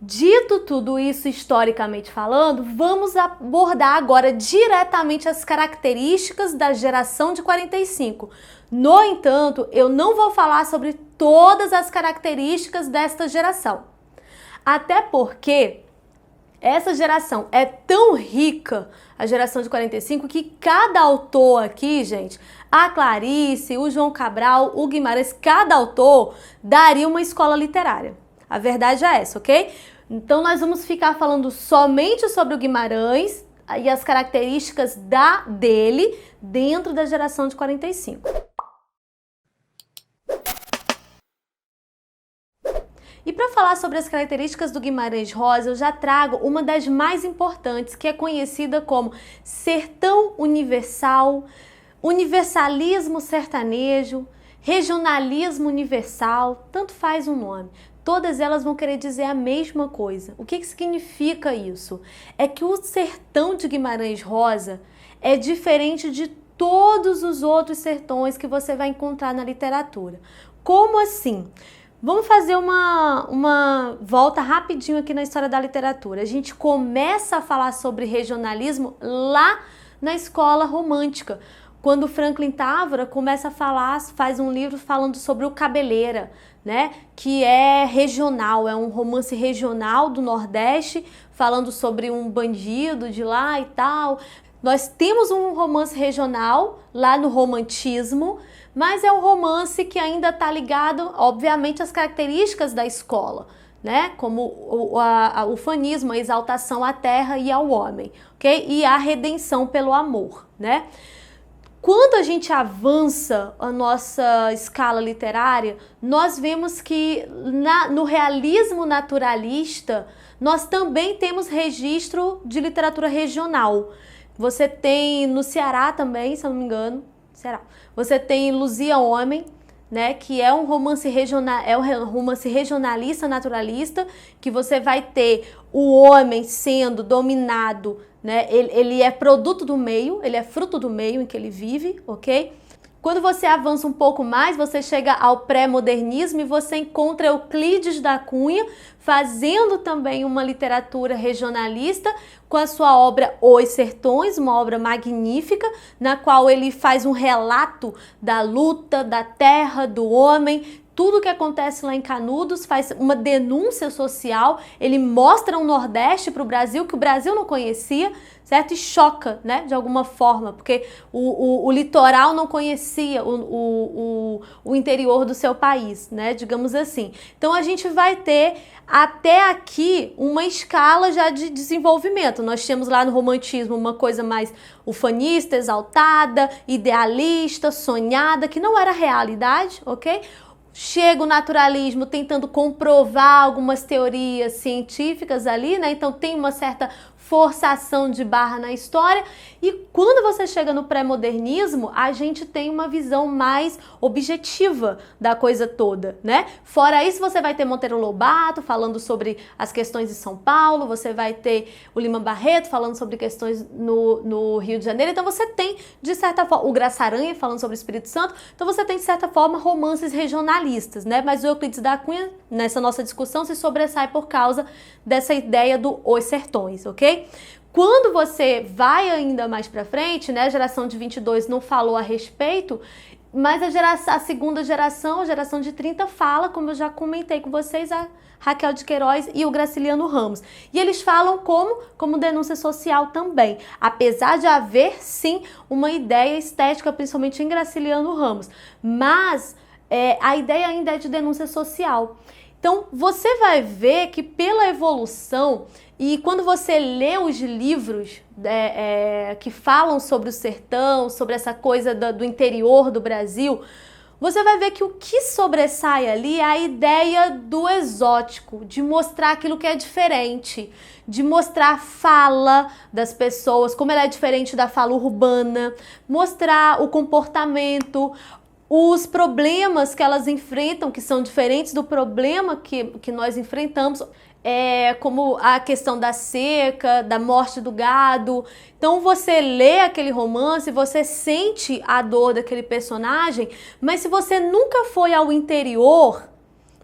Dito tudo isso historicamente falando, vamos abordar agora diretamente as características da geração de 45. No entanto, eu não vou falar sobre todas as características desta geração. Até porque essa geração é tão rica, a geração de 45, que cada autor aqui, gente, a Clarice, o João Cabral, o Guimarães, cada autor daria uma escola literária. A verdade é essa, ok? Então nós vamos ficar falando somente sobre o Guimarães e as características dele dentro da geração de 45. E para falar sobre as características do Guimarães Rosa, eu já trago uma das mais importantes, que é conhecida como sertão universal, universalismo sertanejo, regionalismo universal, tanto faz o nome. Todas elas vão querer dizer a mesma coisa. O que significa isso? É que o sertão de Guimarães Rosa é diferente de todos os outros sertões que você vai encontrar na literatura. Como assim? Vamos fazer uma volta rapidinho aqui na história da literatura. A gente começa a falar sobre regionalismo lá na escola romântica, quando Franklin Távora começa a falar, faz um livro falando sobre o Cabeleira, né? Que é regional, é um romance regional do Nordeste, falando sobre um bandido de lá e tal. Nós temos um romance regional lá no romantismo, mas é um romance que ainda está ligado, obviamente, às características da escola, né? Como o ufanismo, a exaltação à terra e ao homem, ok? E a redenção pelo amor, né? Quando a gente avança a nossa escala literária, nós vemos que no realismo naturalista, nós também temos registro de literatura regional. Você tem no Ceará também, se eu não me engano, Ceará. Você tem Luzia Homem, né, que é um romance regionalista naturalista, que você vai ter o homem sendo dominado, né? Ele é produto do meio, ele é fruto do meio em que ele vive, ok? Quando você avança um pouco mais, você chega ao pré-modernismo e você encontra Euclides da Cunha fazendo também uma literatura regionalista com a sua obra Os Sertões, uma obra magnífica, na qual ele faz um relato da luta, da terra, do homem, tudo que acontece lá em Canudos, faz uma denúncia social, ele mostra um Nordeste para o Brasil que o Brasil não conhecia, certo? E choca, né, de alguma forma, porque o litoral não conhecia o interior do seu país, né, digamos assim. Então a gente vai ter até aqui uma escala já de desenvolvimento. Nós temos lá no romantismo uma coisa mais ufanista, exaltada, idealista, sonhada, que não era realidade, ok? Chega o naturalismo tentando comprovar algumas teorias científicas ali, né? Então tem uma certa forçação de barra na história. E quando você chega no pré-modernismo, a gente tem uma visão mais objetiva da coisa toda, né? Fora isso, você vai ter Monteiro Lobato falando sobre as questões de São Paulo, você vai ter o Lima Barreto falando sobre questões no Rio de Janeiro. Então você tem, de certa forma, o Graça Aranha falando sobre o Espírito Santo. Então você tem, de certa forma, romances regionalistas, né? Mas o Euclides da Cunha, nessa nossa discussão, se sobressai por causa dessa ideia do Os Sertões, ok? Quando você vai ainda mais para frente, né, a geração de 22 não falou a respeito, mas a segunda geração, a geração de 30, fala, como eu já comentei com vocês, a Raquel de Queiroz e o Graciliano Ramos. E eles falam como denúncia social também, apesar de haver, sim, uma ideia estética, principalmente em Graciliano Ramos. Mas a ideia ainda é de denúncia social. Então, você vai ver que pela evolução, e quando você lê os livros que falam sobre o sertão, sobre essa coisa do interior do Brasil, você vai ver que o que sobressai ali é a ideia do exótico, de mostrar aquilo que é diferente, de mostrar a fala das pessoas, como ela é diferente da fala urbana, mostrar o comportamento, os problemas que elas enfrentam, que são diferentes do problema que nós enfrentamos, como a questão da seca, da morte do gado. Então você lê aquele romance, você sente a dor daquele personagem, mas se você nunca foi ao interior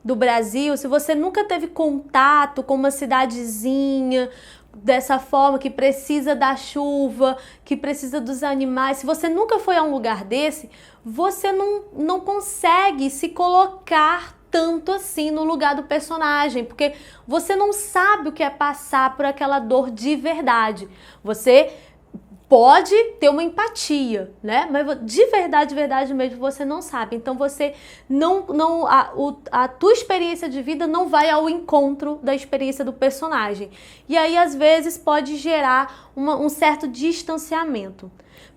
do Brasil, se você nunca teve contato com uma cidadezinha dessa forma, que precisa da chuva, que precisa dos animais, se você nunca foi a um lugar desse, você não consegue se colocar tanto assim no lugar do personagem, porque você não sabe o que é passar por aquela dor de verdade. Você pode ter uma empatia, né? Mas de verdade mesmo, você não sabe. Então você a tua experiência de vida não vai ao encontro da experiência do personagem. E aí, às vezes, pode gerar um certo distanciamento.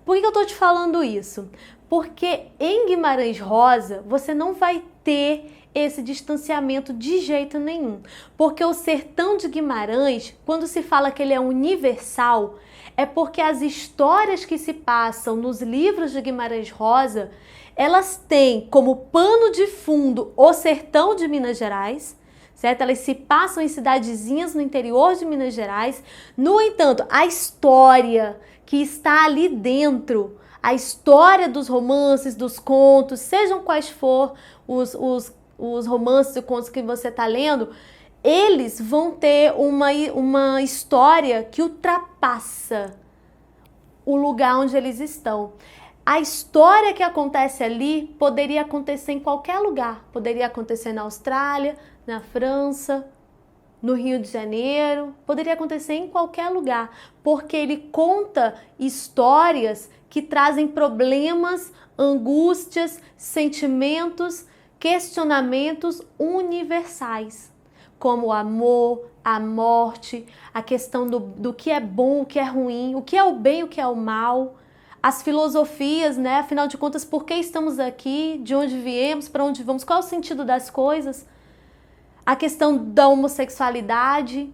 Por que eu tô te falando isso? Porque em Guimarães Rosa, você não vai ter esse distanciamento de jeito nenhum. Porque o sertão de Guimarães, quando se fala que ele é universal, é porque as histórias que se passam nos livros de Guimarães Rosa, elas têm como pano de fundo o sertão de Minas Gerais, certo? Elas se passam em cidadezinhas no interior de Minas Gerais. No entanto, a história que está ali dentro, a história dos romances, dos contos, sejam quais for os romances e contos que você está lendo, eles vão ter uma história que ultrapassa o lugar onde eles estão. A história que acontece ali poderia acontecer em qualquer lugar. Poderia acontecer na Austrália, na França, no Rio de Janeiro. Poderia acontecer em qualquer lugar, porque ele conta histórias que trazem problemas, angústias, sentimentos, questionamentos universais, como o amor, a morte, a questão do que é bom, o que é ruim, o que é o bem, o que é o mal, as filosofias, né? Afinal de contas, por que estamos aqui, de onde viemos, para onde vamos, qual é o sentido das coisas, a questão da homossexualidade,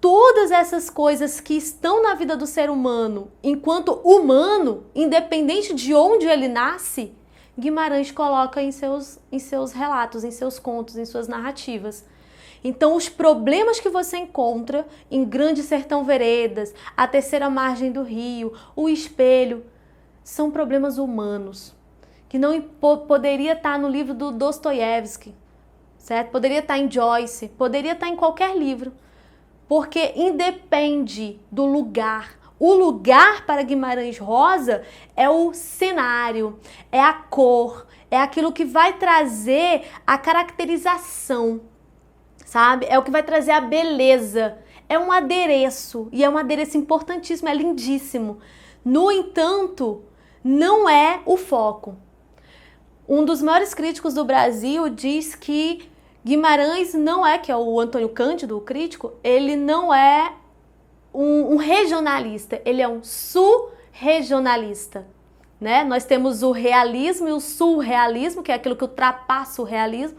todas essas coisas que estão na vida do ser humano, enquanto humano, independente de onde ele nasce, Guimarães coloca em seus relatos, em seus contos, em suas narrativas. Então, os problemas que você encontra em Grande Sertão Veredas, A Terceira Margem do Rio, O Espelho, são problemas humanos, que não poderia estar no livro do Dostoiévski, certo? Poderia estar em Joyce, poderia estar em qualquer livro, porque independe do lugar. O lugar para Guimarães Rosa é o cenário, é a cor, é aquilo que vai trazer a caracterização, sabe? É o que vai trazer a beleza. É um adereço, e é um adereço importantíssimo, é lindíssimo. No entanto, não é o foco. Um dos maiores críticos do Brasil diz que Guimarães não é, que é o Antônio Cândido, o crítico, ele não é um regionalista, ele é um surregionalista, né? Nós temos o realismo e o surrealismo, que é aquilo que ultrapassa o realismo.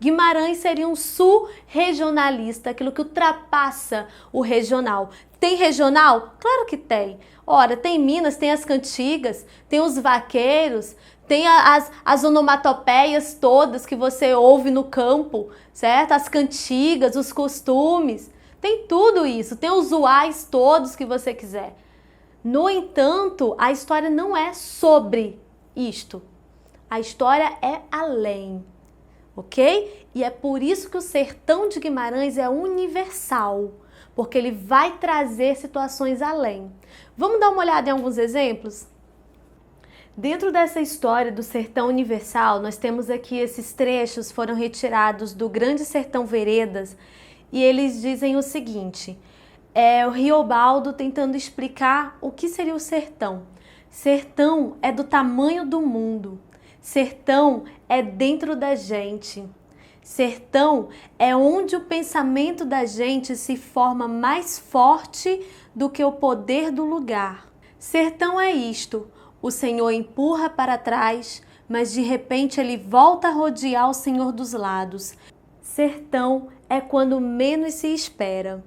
Guimarães seria um surregionalista, aquilo que ultrapassa o regional. Tem regional? Claro que tem. Ora, tem Minas, tem as cantigas, tem os vaqueiros, tem as onomatopeias todas que você ouve no campo, certo? As cantigas, os costumes, tem tudo isso, tem os uais todos que você quiser. No entanto, a história não é sobre isto. A história é além, ok? E é por isso que o Sertão de Guimarães é universal, porque ele vai trazer situações além. Vamos dar uma olhada em alguns exemplos? Dentro dessa história do Sertão Universal, nós temos aqui esses trechos, foram retirados do Grande Sertão Veredas, e eles dizem o seguinte, o Riobaldo tentando explicar o que seria o sertão. Sertão é do tamanho do mundo, sertão é dentro da gente, sertão é onde o pensamento da gente se forma mais forte do que o poder do lugar. Sertão é isto, o Senhor empurra para trás, mas de repente ele volta a rodear o Senhor dos lados. Sertão é quando menos se espera.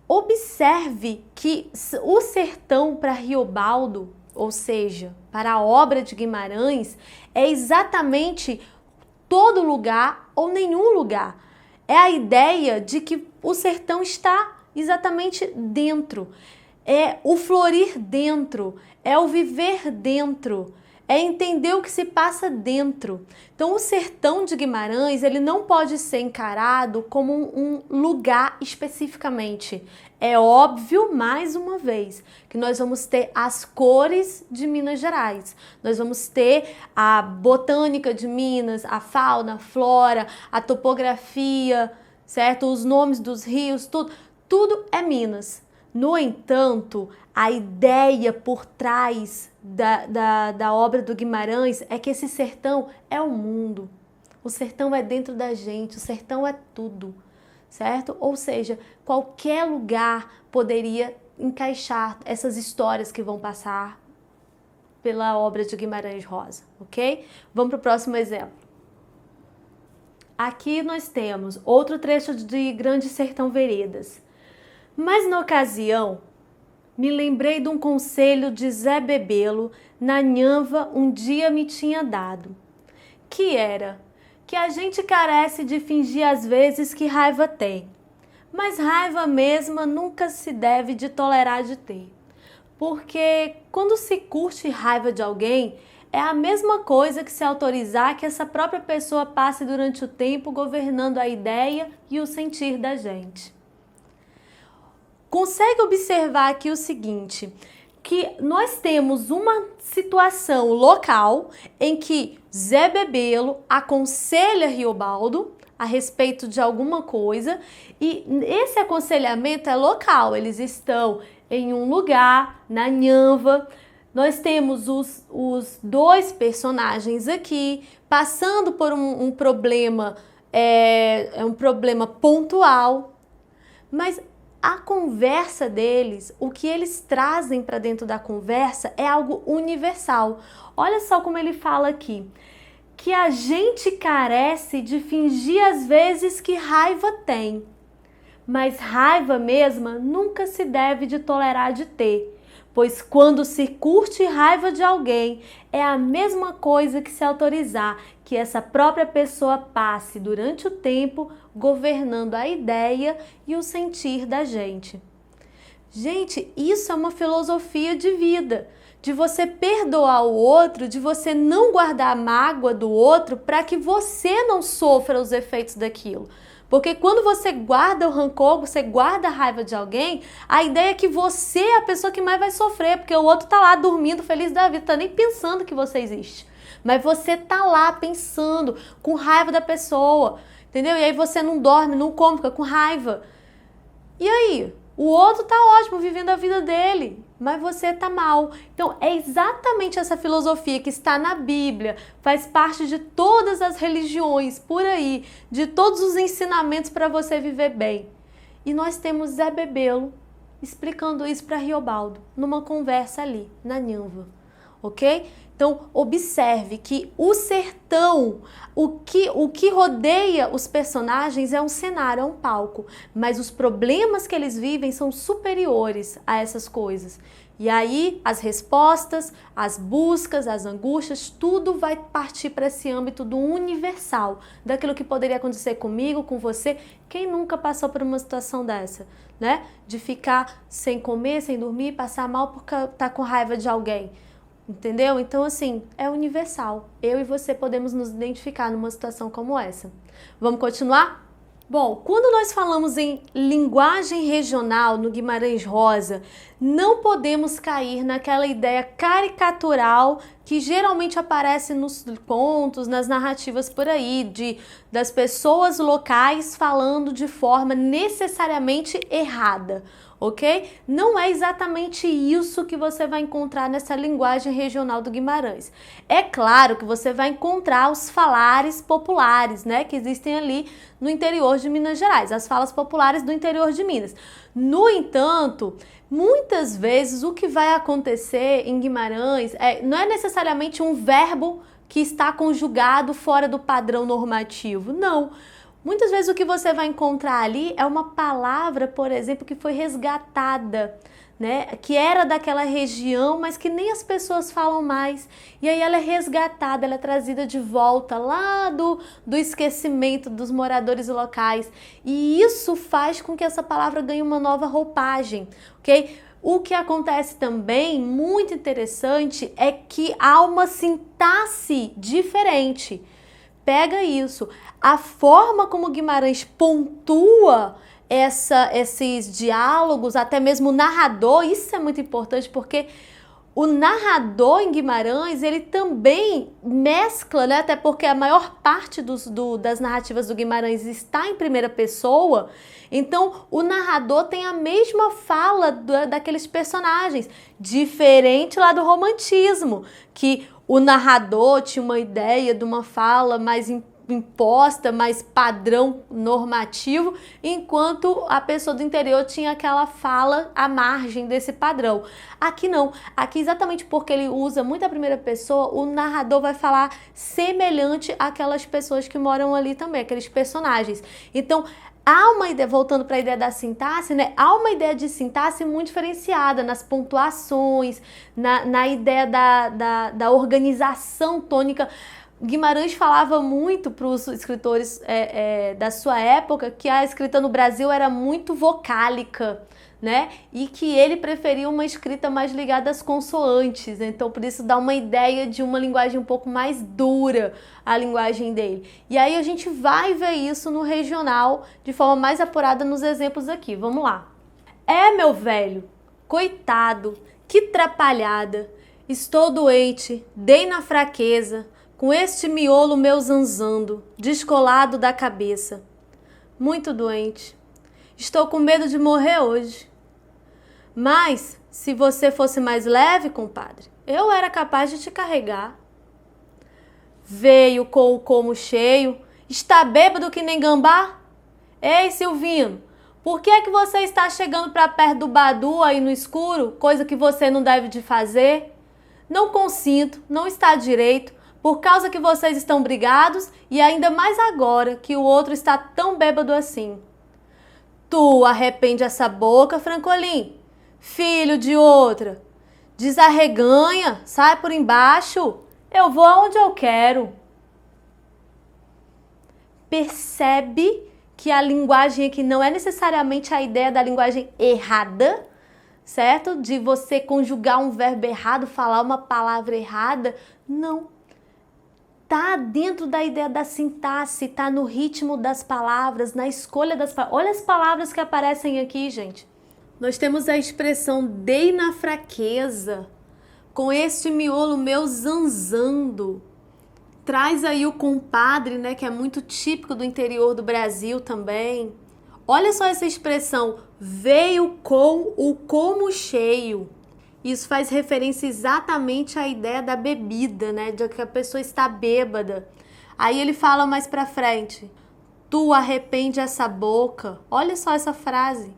Observe que o sertão para Riobaldo, ou seja, para a obra de Guimarães, é exatamente todo lugar ou nenhum lugar. É a ideia de que o sertão está exatamente dentro. É o florir dentro, é o viver dentro, é entender o que se passa dentro. Então, o sertão de Guimarães, ele não pode ser encarado como um lugar especificamente. É óbvio, mais uma vez, que nós vamos ter as cores de Minas Gerais. Nós vamos ter a botânica de Minas, a fauna, a flora, a topografia, certo? Os nomes dos rios, tudo é Minas. No entanto, a ideia por trás da obra do Guimarães é que esse sertão é o mundo. O sertão é dentro da gente, o sertão é tudo, certo? Ou seja, qualquer lugar poderia encaixar essas histórias que vão passar pela obra de Guimarães Rosa, ok? Vamos para o próximo exemplo. Aqui nós temos outro trecho de Grande Sertão Veredas. Mas na ocasião, me lembrei de um conselho de Zé Bebelo na Nhanva um dia me tinha dado, que era que a gente carece de fingir às vezes que raiva tem, mas raiva mesma nunca se deve de tolerar de ter, porque quando se curte raiva de alguém, é a mesma coisa que se autorizar que essa própria pessoa passe durante o tempo governando a ideia e o sentir da gente. Consegue observar aqui o seguinte, que nós temos uma situação local em que Zé Bebelo aconselha Riobaldo a respeito de alguma coisa e esse aconselhamento é local, eles estão em um lugar, na Nhanva. Nós temos os dois personagens aqui passando por um problema, um problema pontual, mas a conversa deles, o que eles trazem para dentro da conversa é algo universal. Olha só como ele fala aqui, que a gente carece de fingir às vezes que raiva tem, mas raiva mesma nunca se deve de tolerar de ter, pois quando se curte raiva de alguém, é a mesma coisa que se autorizar que essa própria pessoa passe durante o tempo governando a ideia e o sentir da gente. Gente, isso é uma filosofia de vida, de você perdoar o outro, de você não guardar a mágoa do outro para que você não sofra os efeitos daquilo. Porque quando você guarda o rancor, você guarda a raiva de alguém, a ideia é que você é a pessoa que mais vai sofrer, porque o outro tá lá dormindo feliz da vida, tá nem pensando que você existe. Mas você tá lá pensando, com raiva da pessoa, entendeu? E aí você não dorme, não come, fica com raiva. E aí? O outro tá ótimo, vivendo a vida dele, mas você tá mal. Então, é exatamente essa filosofia que está na Bíblia, faz parte de todas as religiões por aí, de todos os ensinamentos para você viver bem. E nós temos Zé Bebelo explicando isso para Riobaldo, numa conversa ali, na Nhanva, ok? Então, observe que o sertão, o que rodeia os personagens é um cenário, é um palco, mas os problemas que eles vivem são superiores a essas coisas. E aí, as respostas, as buscas, as angústias, tudo vai partir para esse âmbito do universal, daquilo que poderia acontecer comigo, com você. Quem nunca passou por uma situação dessa, né? De ficar sem comer, sem dormir, passar mal porque tá com raiva de alguém. Entendeu? Então, assim, é universal. Eu e você podemos nos identificar numa situação como essa. Vamos continuar? Bom, quando nós falamos em linguagem regional no Guimarães Rosa, não podemos cair naquela ideia caricatural que geralmente aparece nos contos, nas narrativas por aí, das pessoas locais falando de forma necessariamente errada. Ok? Não é exatamente isso que você vai encontrar nessa linguagem regional do Guimarães. É claro que você vai encontrar os falares populares, né, que existem ali no interior de Minas Gerais, as falas populares do interior de Minas. No entanto, muitas vezes o que vai acontecer em Guimarães não é necessariamente um verbo que está conjugado fora do padrão normativo, não. Muitas vezes o que você vai encontrar ali é uma palavra, por exemplo, que foi resgatada, né? Que era daquela região, mas que nem as pessoas falam mais. E aí ela é resgatada, ela é trazida de volta lá do esquecimento dos moradores locais. E isso faz com que essa palavra ganhe uma nova roupagem, ok? O que acontece também, muito interessante, é que há uma sintaxe diferente. Pega isso. A forma como Guimarães pontua esses diálogos, até mesmo o narrador, isso é muito importante porque o narrador em Guimarães, ele também mescla, né? Até porque a maior parte das narrativas do Guimarães está em primeira pessoa, então o narrador tem a mesma fala daqueles personagens, diferente lá do romantismo, que o narrador tinha uma ideia de uma fala mais imposta, mais padrão normativo, enquanto a pessoa do interior tinha aquela fala à margem desse padrão. Aqui não, aqui exatamente porque ele usa muito a primeira pessoa, o narrador vai falar semelhante àquelas pessoas que moram ali também, aqueles personagens. Então, há uma ideia, voltando para a ideia da sintaxe, né? Há uma ideia de sintaxe muito diferenciada nas pontuações, na ideia da organização tônica. Guimarães falava muito para os escritores da sua época que a escrita no Brasil era muito vocálica, né? E que ele preferia uma escrita mais ligada às consoantes. Então, por isso dá uma ideia de uma linguagem um pouco mais dura, a linguagem dele. E aí a gente vai ver isso no regional de forma mais apurada nos exemplos aqui. Vamos lá. Meu velho, coitado, que trapalhada. Estou doente, dei na fraqueza, com este miolo meu zanzando, descolado da cabeça. Muito doente. Estou com medo de morrer hoje. Mas, se você fosse mais leve, compadre, eu era capaz de te carregar. Veio com o como cheio, está bêbado que nem gambá? Ei, Silvino, por que é que você está chegando para perto do Badu aí no escuro, coisa que você não deve de fazer? Não consinto, não está direito, por causa que vocês estão brigados e ainda mais agora que o outro está tão bêbado assim. Tu arrepende essa boca, Francolin, filho de outra. Desarreganha, sai por embaixo, eu vou aonde eu quero. Percebe que a linguagem aqui não é necessariamente a ideia da linguagem errada, certo? De você conjugar um verbo errado, falar uma palavra errada. Não. Tá dentro da ideia da sintaxe, tá no ritmo das palavras, na escolha das palavras. Olha as palavras que aparecem aqui, gente. Nós temos a expressão dei na fraqueza, com este miolo meu zanzando. Traz aí o compadre, né, que é muito típico do interior do Brasil também. Olha só essa expressão, veio com o como cheio. Isso faz referência exatamente à ideia da bebida, né? De que a pessoa está bêbada. Aí ele fala mais pra frente. Tu arrepende essa boca. Olha só essa frase.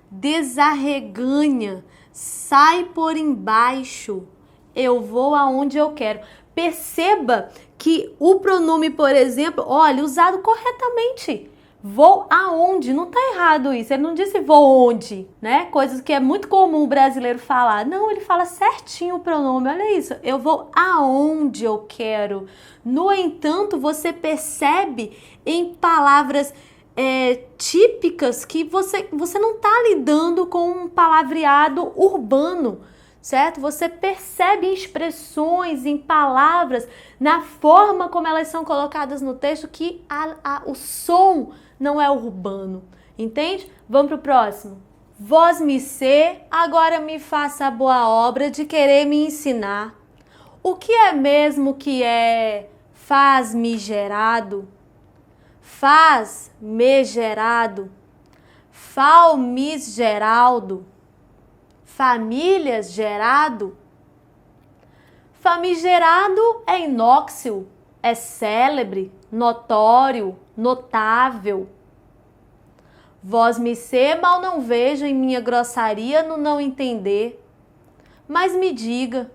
Desarreganha. Sai por embaixo. Eu vou aonde eu quero. Perceba que o pronome, por exemplo, olha, usado corretamente. Vou aonde? Não tá errado isso. Ele não disse vou onde, né? Coisas que é muito comum o brasileiro falar. Não, ele fala certinho o pronome. Olha isso. Eu vou aonde eu quero. No entanto, você percebe em palavras típicas que você não tá lidando com um palavreado urbano, certo? Você percebe em expressões, em palavras, na forma como elas são colocadas no texto, que o som não é urbano, entende? Vamos pro próximo. Vós me ser, agora me faça a boa obra de querer me ensinar. O que é mesmo que é faz-me gerado? Faz-me gerado? Fal-mis geraldo? Famílias gerado? Famigerado é inóxio, é célebre, notório, notável. Vós me ser, mal não vejo em minha grossaria no não entender. Mas me diga,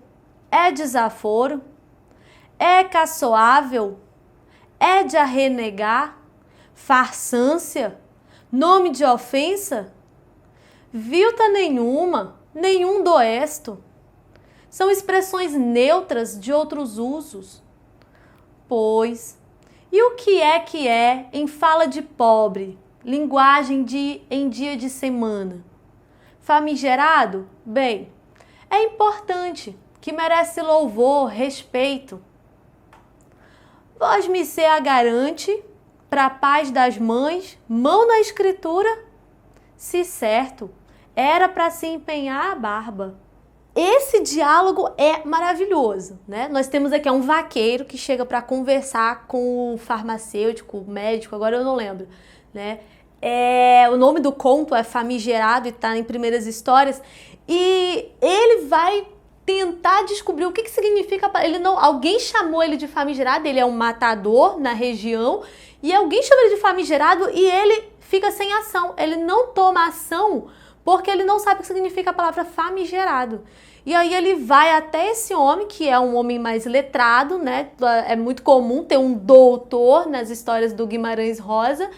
é desaforo? É caçoável? É de arrenegar? Farsância? Nome de ofensa? Vilta nenhuma, nenhum doesto. São expressões neutras de outros usos. Pois, e o que é em fala de pobre, linguagem em dia de semana? Famigerado? Bem, é importante, que merece louvor, respeito. Vós me ser a garante, para a paz das mães, mão na escritura, se certo, era para se empenhar a barba. Esse diálogo é maravilhoso, né? Nós temos aqui um vaqueiro que chega para conversar com o farmacêutico, o médico, agora eu não lembro, né? O nome do conto é Famigerado e está em Primeiras Histórias, e ele vai tentar descobrir o que significa. Alguém chamou ele de famigerado, ele é um matador na região, e alguém chama ele de famigerado e ele fica sem ação, ele não toma ação porque ele não sabe o que significa a palavra famigerado. E aí ele vai até esse homem, que é um homem mais letrado, né? É muito comum ter um doutor nas histórias do Guimarães Rosa.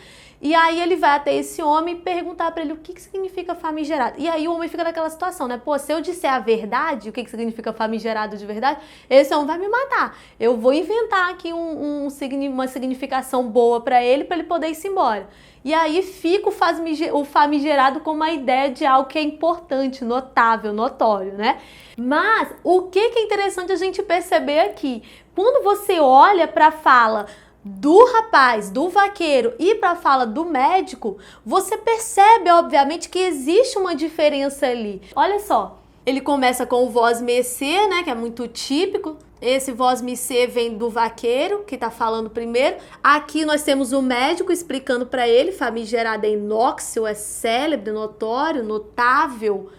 E aí ele vai até esse homem e perguntar para ele o que significa famigerado. E aí o homem fica naquela situação, né? Pô, se eu disser a verdade, o que significa famigerado de verdade, esse homem vai me matar. Eu vou inventar aqui uma significação boa para ele poder ir-se embora. E aí fica o famigerado com uma ideia de algo que é importante, notável, notório, né? Mas o que é interessante a gente perceber aqui? Quando você olha para a fala do rapaz, do vaqueiro e para a fala do médico, você percebe, obviamente, que existe uma diferença ali. Olha só, ele começa com o vós me ser, né, que é muito típico. Esse vós me ser vem do vaqueiro, que tá falando primeiro. Aqui nós temos o médico explicando para ele, famigerado é inóxio, é célebre, notório, notável.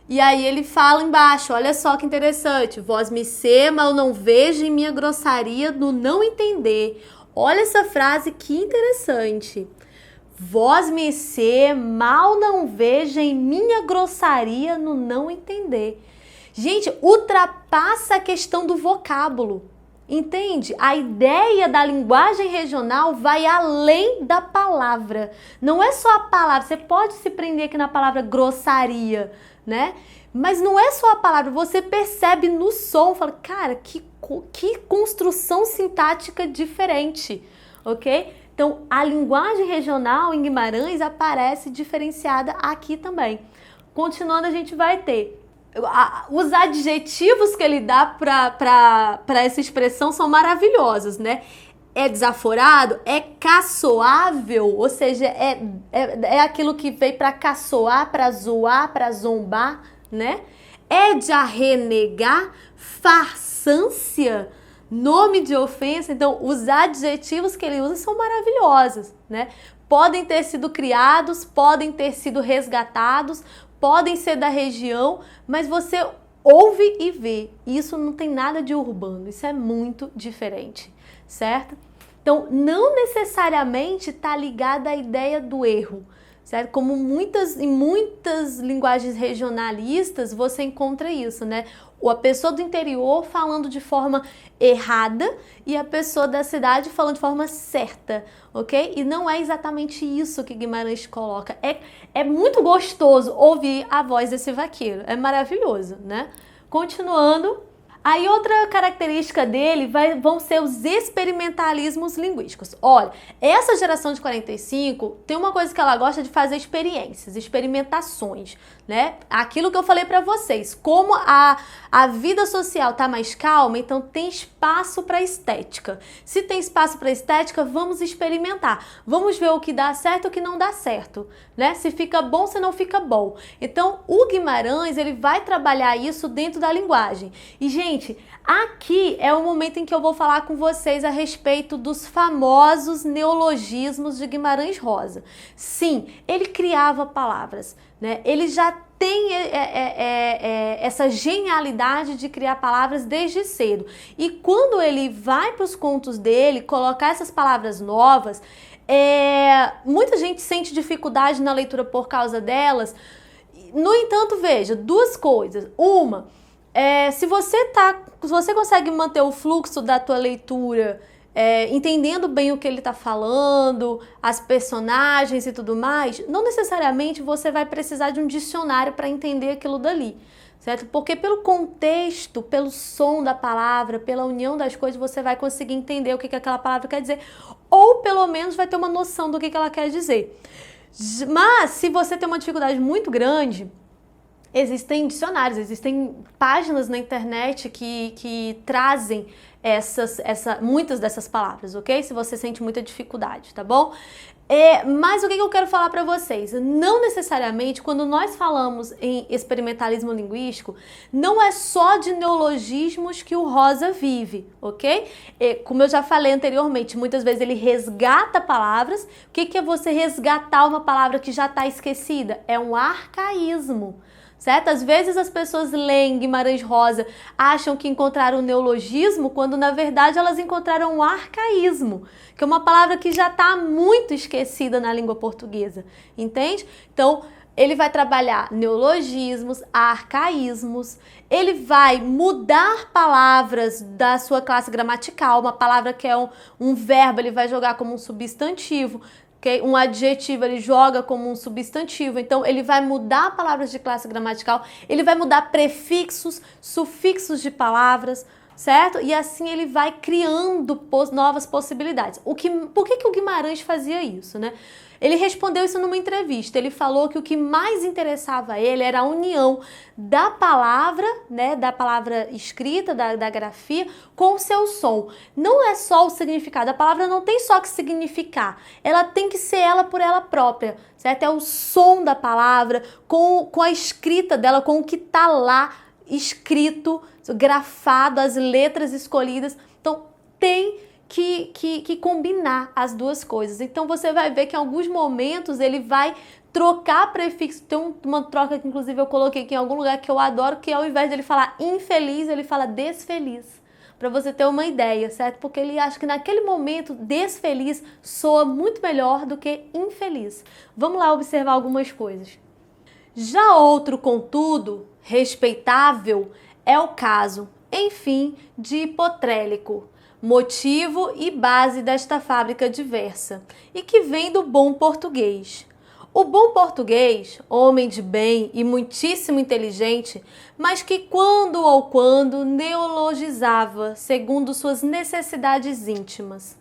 E aí ele fala embaixo, olha só que interessante, vós me ser, mal não vejo em minha grossaria no não entender. Olha essa frase, que interessante. Vós me ser, mal não veja em minha grossaria no não entender. Gente, ultrapassa a questão do vocábulo, entende? A ideia da linguagem regional vai além da palavra. Não é só a palavra, você pode se prender aqui na palavra grossaria, né? Mas não é só a palavra, você percebe no som, fala, cara, que construção sintática diferente, ok? Então, a linguagem regional em Guimarães aparece diferenciada aqui também. Continuando, a gente vai ter os adjetivos que ele dá para essa expressão são maravilhosos, né? É desaforado, é caçoável, ou seja, é aquilo que veio para caçoar, para zoar, para zombar, né? É de arrenegar, farsância, nome de ofensa. Então, os adjetivos que ele usa são maravilhosos, né? Podem ter sido criados, podem ter sido resgatados, podem ser da região, mas você ouve e vê. Isso não tem nada de urbano, isso é muito diferente, certo? Então, não necessariamente está ligada à ideia do erro, certo? Como em muitas linguagens regionalistas você encontra isso, né? A pessoa do interior falando de forma errada e a pessoa da cidade falando de forma certa, ok? E não é exatamente isso que Guimarães coloca. É muito gostoso ouvir a voz desse vaqueiro, é maravilhoso, né? Continuando. Aí outra característica dele vão ser os experimentalismos linguísticos. Olha, essa geração de 45 tem uma coisa que ela gosta de fazer experiências, experimentações, né? Aquilo que eu falei para vocês, como a vida social tá mais calma, então tem espaço para estética. Se tem espaço para estética, vamos experimentar. Vamos ver o que dá certo e o que não dá certo, né? Se fica bom, se não fica bom. Então, o Guimarães, ele vai trabalhar isso dentro da linguagem. E, gente, aqui é o momento em que eu vou falar com vocês a respeito dos famosos neologismos de Guimarães Rosa. Sim, ele criava palavras, né? Ele já tem essa genialidade de criar palavras desde cedo. E quando ele vai para os contos dele, colocar essas palavras novas, muita gente sente dificuldade na leitura por causa delas. No entanto, veja, duas coisas. Uma, se você consegue manter o fluxo da tua leitura, entendendo bem o que ele está falando, as personagens e tudo mais, não necessariamente você vai precisar de um dicionário para entender aquilo dali, certo? Porque pelo contexto, pelo som da palavra, pela união das coisas, você vai conseguir entender o que aquela palavra quer dizer, ou pelo menos vai ter uma noção do que ela quer dizer. Mas se você tem uma dificuldade muito grande, Existem dicionários, existem páginas na internet que trazem muitas dessas palavras, ok? Se você sente muita dificuldade, tá bom? Mas o que eu quero falar para vocês? Não necessariamente, quando nós falamos em experimentalismo linguístico, não é só de neologismos que o Rosa vive, ok? Como eu já falei anteriormente, muitas vezes ele resgata palavras. O que é você resgatar uma palavra que já está esquecida? É um arcaísmo. Certo? Às vezes as pessoas leem Guimarães Rosa, acham que encontraram um neologismo, quando na verdade elas encontraram um arcaísmo, que é uma palavra que já está muito esquecida na língua portuguesa, entende? Então, ele vai trabalhar neologismos, arcaísmos, ele vai mudar palavras da sua classe gramatical, uma palavra que é um verbo, ele vai jogar como um substantivo. Okay? Um adjetivo ele joga como um substantivo, então ele vai mudar palavras de classe gramatical, ele vai mudar prefixos, sufixos de palavras, certo? E assim ele vai criando novas possibilidades. Por que o Guimarães fazia isso, né? Ele respondeu isso numa entrevista. Ele falou que o que mais interessava a ele era a união da palavra, né, da palavra escrita, da grafia, com o seu som. Não é só o significado. A palavra não tem só que significar. Ela tem que ser ela por ela própria, certo? É o som da palavra, com a escrita dela, com o que está lá escrito, grafado, as letras escolhidas. Então, tem que combinar as duas coisas. Então você vai ver que em alguns momentos ele vai trocar prefixo. Tem uma troca que inclusive eu coloquei aqui em algum lugar que eu adoro, que ao invés de ele falar infeliz, ele fala desfeliz. Para você ter uma ideia, certo? Porque ele acha que naquele momento desfeliz soa muito melhor do que infeliz. Vamos lá observar algumas coisas. Já outro, contudo, respeitável, é o caso, enfim, de hipotrélico, motivo e base desta fábrica diversa, e que vem do bom português. O bom português, homem de bem e muitíssimo inteligente, mas que quando ou quando neologizava segundo suas necessidades íntimas.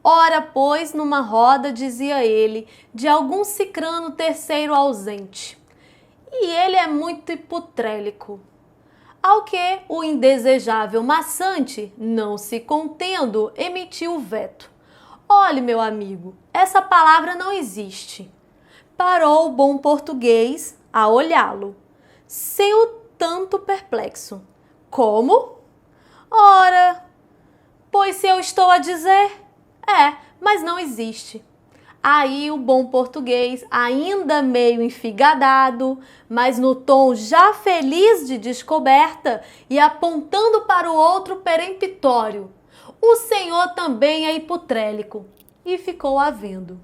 Ora, pois, numa roda, dizia ele, de algum cicrano terceiro ausente. E ele é muito hipotrélico. Ao que o indesejável maçante, não se contendo, emitiu o veto. Olhe, meu amigo, essa palavra não existe. Parou o bom português a olhá-lo, sem o tanto perplexo. Como? Ora, pois se eu estou a dizer, mas não existe. Aí o bom português, ainda meio enfigadado, mas no tom já feliz de descoberta e apontando para o outro peremptório. O senhor também é hipotrélico. E ficou havendo.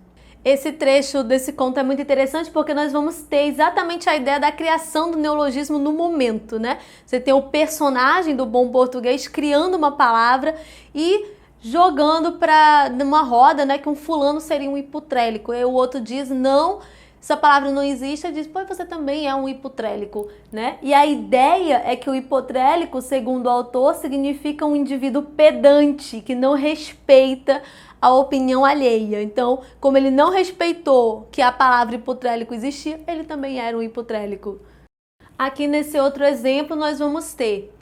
Esse trecho desse conto é muito interessante porque nós vamos ter exatamente a ideia da criação do neologismo no momento, né? Você tem o personagem do bom português criando uma palavra e jogando para numa roda, né, que um fulano seria um hipotrélico. E o outro diz, não, essa palavra não existe. Ele diz, pois você também é um hipotrélico, né? E a ideia é que o hipotrélico, segundo o autor, significa um indivíduo pedante, que não respeita a opinião alheia. Então, como ele não respeitou que a palavra hipotrélico existia, ele também era um hipotrélico. Aqui nesse outro exemplo nós vamos ter: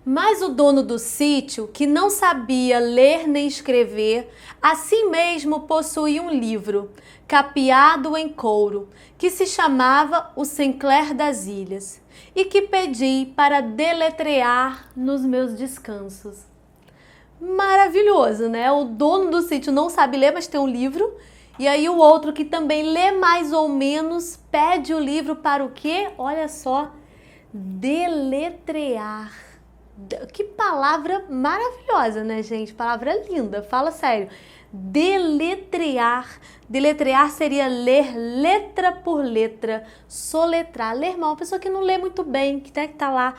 mas o dono do sítio, que não sabia ler nem escrever, assim mesmo possuía um livro, capeado em couro, que se chamava O Sinclair das Ilhas, e que pedi para deletrear nos meus descansos. Maravilhoso, né? O dono do sítio não sabe ler, mas tem um livro. E aí o outro, que também lê mais ou menos, pede o livro para o quê? Olha só, deletrear. Que palavra maravilhosa, né, gente? Palavra linda, fala sério. Deletrear. Deletrear seria ler letra por letra, soletrar. Ler mal, uma pessoa que não lê muito bem, que tá lá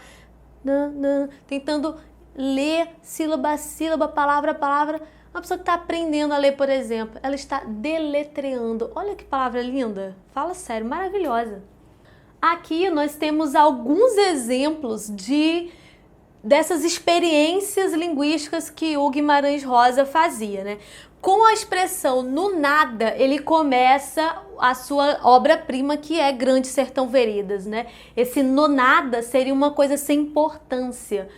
tentando ler sílaba a sílaba, palavra a palavra. Uma pessoa que está aprendendo a ler, por exemplo, ela está deletreando. Olha que palavra linda. Fala sério, maravilhosa. Aqui nós temos alguns exemplos dessas experiências linguísticas que o Guimarães Rosa fazia, né? Com a expressão no nada, ele começa a sua obra-prima, que é Grande Sertão Veredas, né? Esse no nada seria uma coisa sem importância.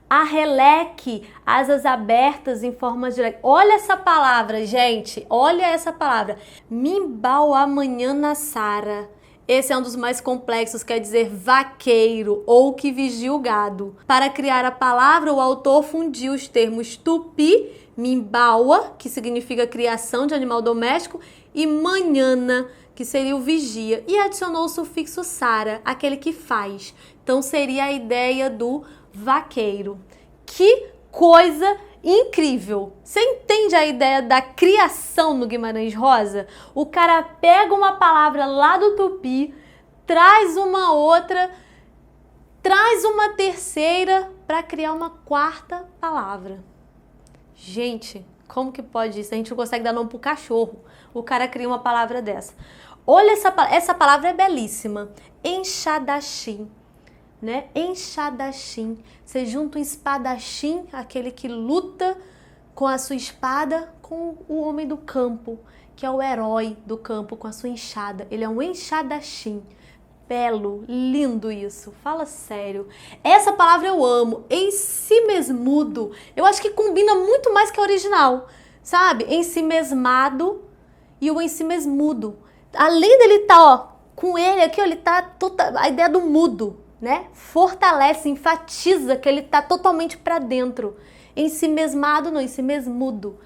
Arreleque, asas abertas em forma de... Olha essa palavra, gente. Olha essa palavra. Mimbau amanhã na Sara. Esse é um dos mais complexos, quer dizer vaqueiro ou que vigia o gado. Para criar a palavra, o autor fundiu os termos tupi, mimbaua, que significa criação de animal doméstico, e manhana, que seria o vigia, e adicionou o sufixo sara, aquele que faz. Então seria a ideia do vaqueiro. Que coisa incrível! Você entende a ideia da criação no Guimarães Rosa? O cara pega uma palavra lá do tupi, traz uma outra, traz uma terceira para criar uma quarta palavra. Gente, como que pode isso? A gente não consegue dar nome pro cachorro. O cara cria uma palavra dessa. Olha essa palavra é belíssima. Enxadachim. Né? Enxadachim. Você junta um espadachim, aquele que luta com a sua espada, com o homem do campo, que é o herói do campo com a sua enxada. Ele é um enxadachim. Belo, lindo isso. Fala sério. Essa palavra eu amo. Em si mesmudo. Eu acho que combina muito mais que a original. Sabe? Em si mesmado e o em si mesmudo. Além dele estar, ó, com ele aqui, ó, ele tá a ideia do mudo, né? Fortalece, enfatiza que ele tá totalmente para dentro. Em si mesmado, não, em si mesmudo.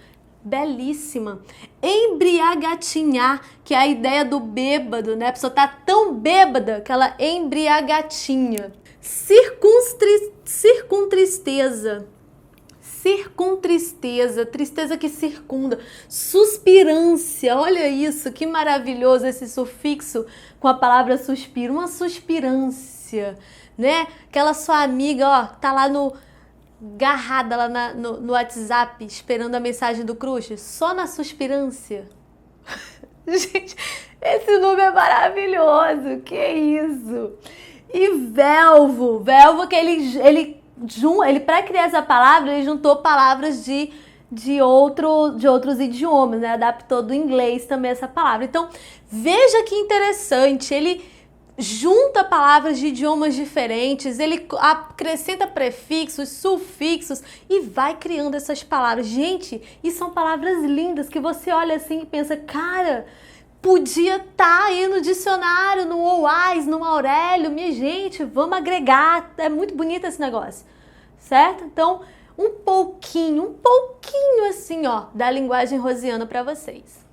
Belíssima. Embriagatinhar, que é a ideia do bêbado, né? A pessoa tá tão bêbada que ela embriagatinha. Circuntristeza. Circuntristeza, tristeza que circunda. Suspirância, olha isso, que maravilhoso esse sufixo com a palavra suspiro. Uma suspirância, né? Aquela sua amiga, ó, tá lá agarrada lá no WhatsApp, esperando a mensagem do crush, só na suspirância. Gente, esse nome é maravilhoso, que isso? E velvo que ele para criar essa palavra, ele juntou palavras de outros idiomas, né? Adaptou do inglês também essa palavra. Então, veja que interessante, ele junta palavras de idiomas diferentes, ele acrescenta prefixos, sufixos e vai criando essas palavras. Gente, e são palavras lindas que você olha assim e pensa, cara, podia estar aí no dicionário, no OAS, no Aurélio, minha gente, vamos agregar, é muito bonito esse negócio, certo? Então, um pouquinho assim, ó, da linguagem rosiana para vocês.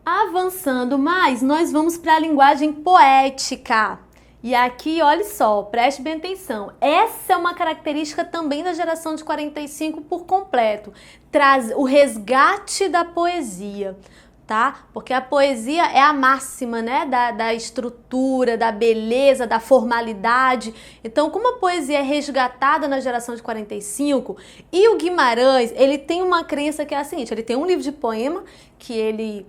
Avançando mais, nós vamos para a linguagem poética. E aqui, olha só, preste bem atenção. Essa é uma característica também da geração de 45 por completo. Traz o resgate da poesia, tá? Porque a poesia é a máxima, né? Da estrutura, da beleza, da formalidade. Então, como a poesia é resgatada na geração de 45, e o Guimarães, ele tem uma crença que é a seguinte, ele tem um livro de poema que ele...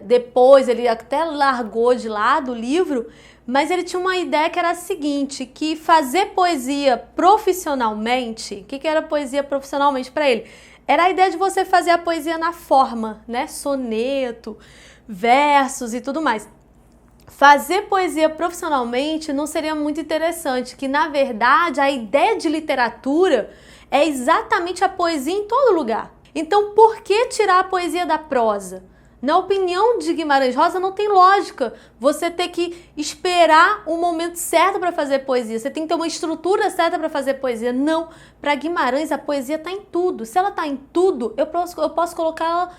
depois ele até largou de lado o livro, mas ele tinha uma ideia que era a seguinte, que fazer poesia profissionalmente, o que era poesia profissionalmente para ele? Era a ideia de você fazer a poesia na forma, né? Soneto, versos e tudo mais. Fazer poesia profissionalmente não seria muito interessante, que na verdade a ideia de literatura é exatamente a poesia em todo lugar. Então por que tirar a poesia da prosa? Na opinião de Guimarães Rosa, não tem lógica você ter que esperar o momento certo para fazer poesia. Você tem que ter uma estrutura certa para fazer poesia. Não, para Guimarães a poesia está em tudo. Se ela está em tudo, eu posso colocá-la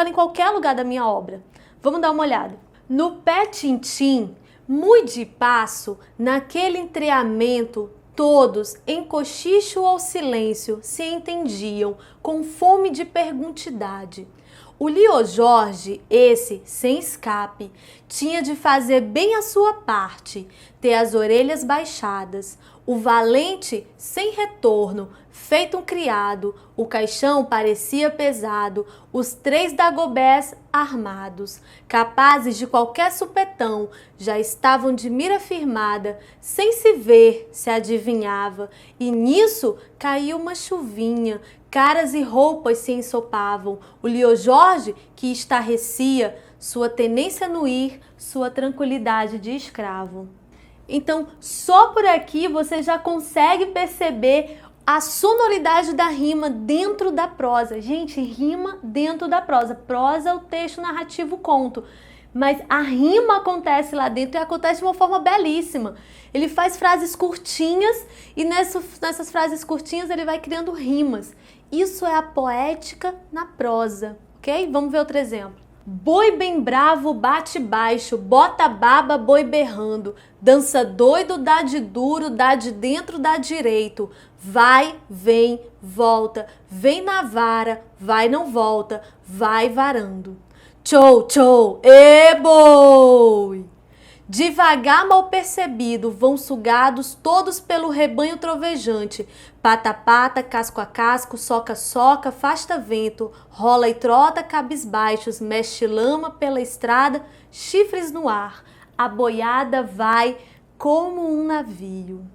em qualquer lugar da minha obra. Vamos dar uma olhada. No pé tintim, muito de passo, naquele entreamento, todos, em cochicho ou silêncio, se entendiam, com fome de perguntidade. O Lio Jorge, esse, sem escape, tinha de fazer bem a sua parte, ter as orelhas baixadas, o valente sem retorno, feito um criado, o caixão parecia pesado, os três dagobés armados, capazes de qualquer supetão, já estavam de mira firmada, sem se ver, se adivinhava, e nisso caiu uma chuvinha, caras e roupas se ensopavam, o Lio Jorge que estarrecia, sua tenência no ir, sua tranquilidade de escravo. Então, só por aqui você já consegue perceber a sonoridade da rima dentro da prosa. Gente, rima dentro da prosa. Prosa é o texto narrativo, conto. Mas a rima acontece lá dentro e acontece de uma forma belíssima. Ele faz frases curtinhas e nessas frases curtinhas ele vai criando rimas. Isso é a poética na prosa, ok? Vamos ver outro exemplo. Boi bem bravo, bate baixo, bota baba, boi berrando. Dança doido, dá de duro, dá de dentro, dá direito. Vai, vem, volta, vem na vara, vai, não volta, vai varando. Tchou, tchou, ê boi! Devagar, mal percebido, vão sugados todos pelo rebanho trovejante. Pata a pata, casco a casco, soca soca, fasta vento, rola e trota cabisbaixos, mexe lama pela estrada, chifres no ar. A boiada vai como um navio.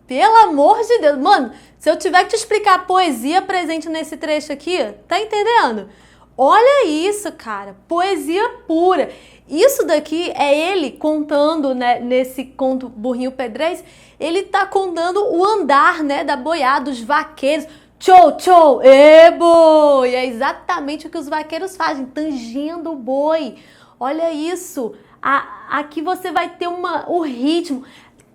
Pelo amor de Deus, mano, se eu tiver que te explicar a poesia presente nesse trecho aqui, tá entendendo? Olha isso, cara, poesia pura. Isso daqui é ele contando, né, nesse conto Burrinho Pedrez, ele tá contando o andar, né, da boiada, dos vaqueiros. Tchou, tchou, ê boi! É exatamente o que os vaqueiros fazem, tangendo o boi. Olha isso, aqui você vai ter o ritmo.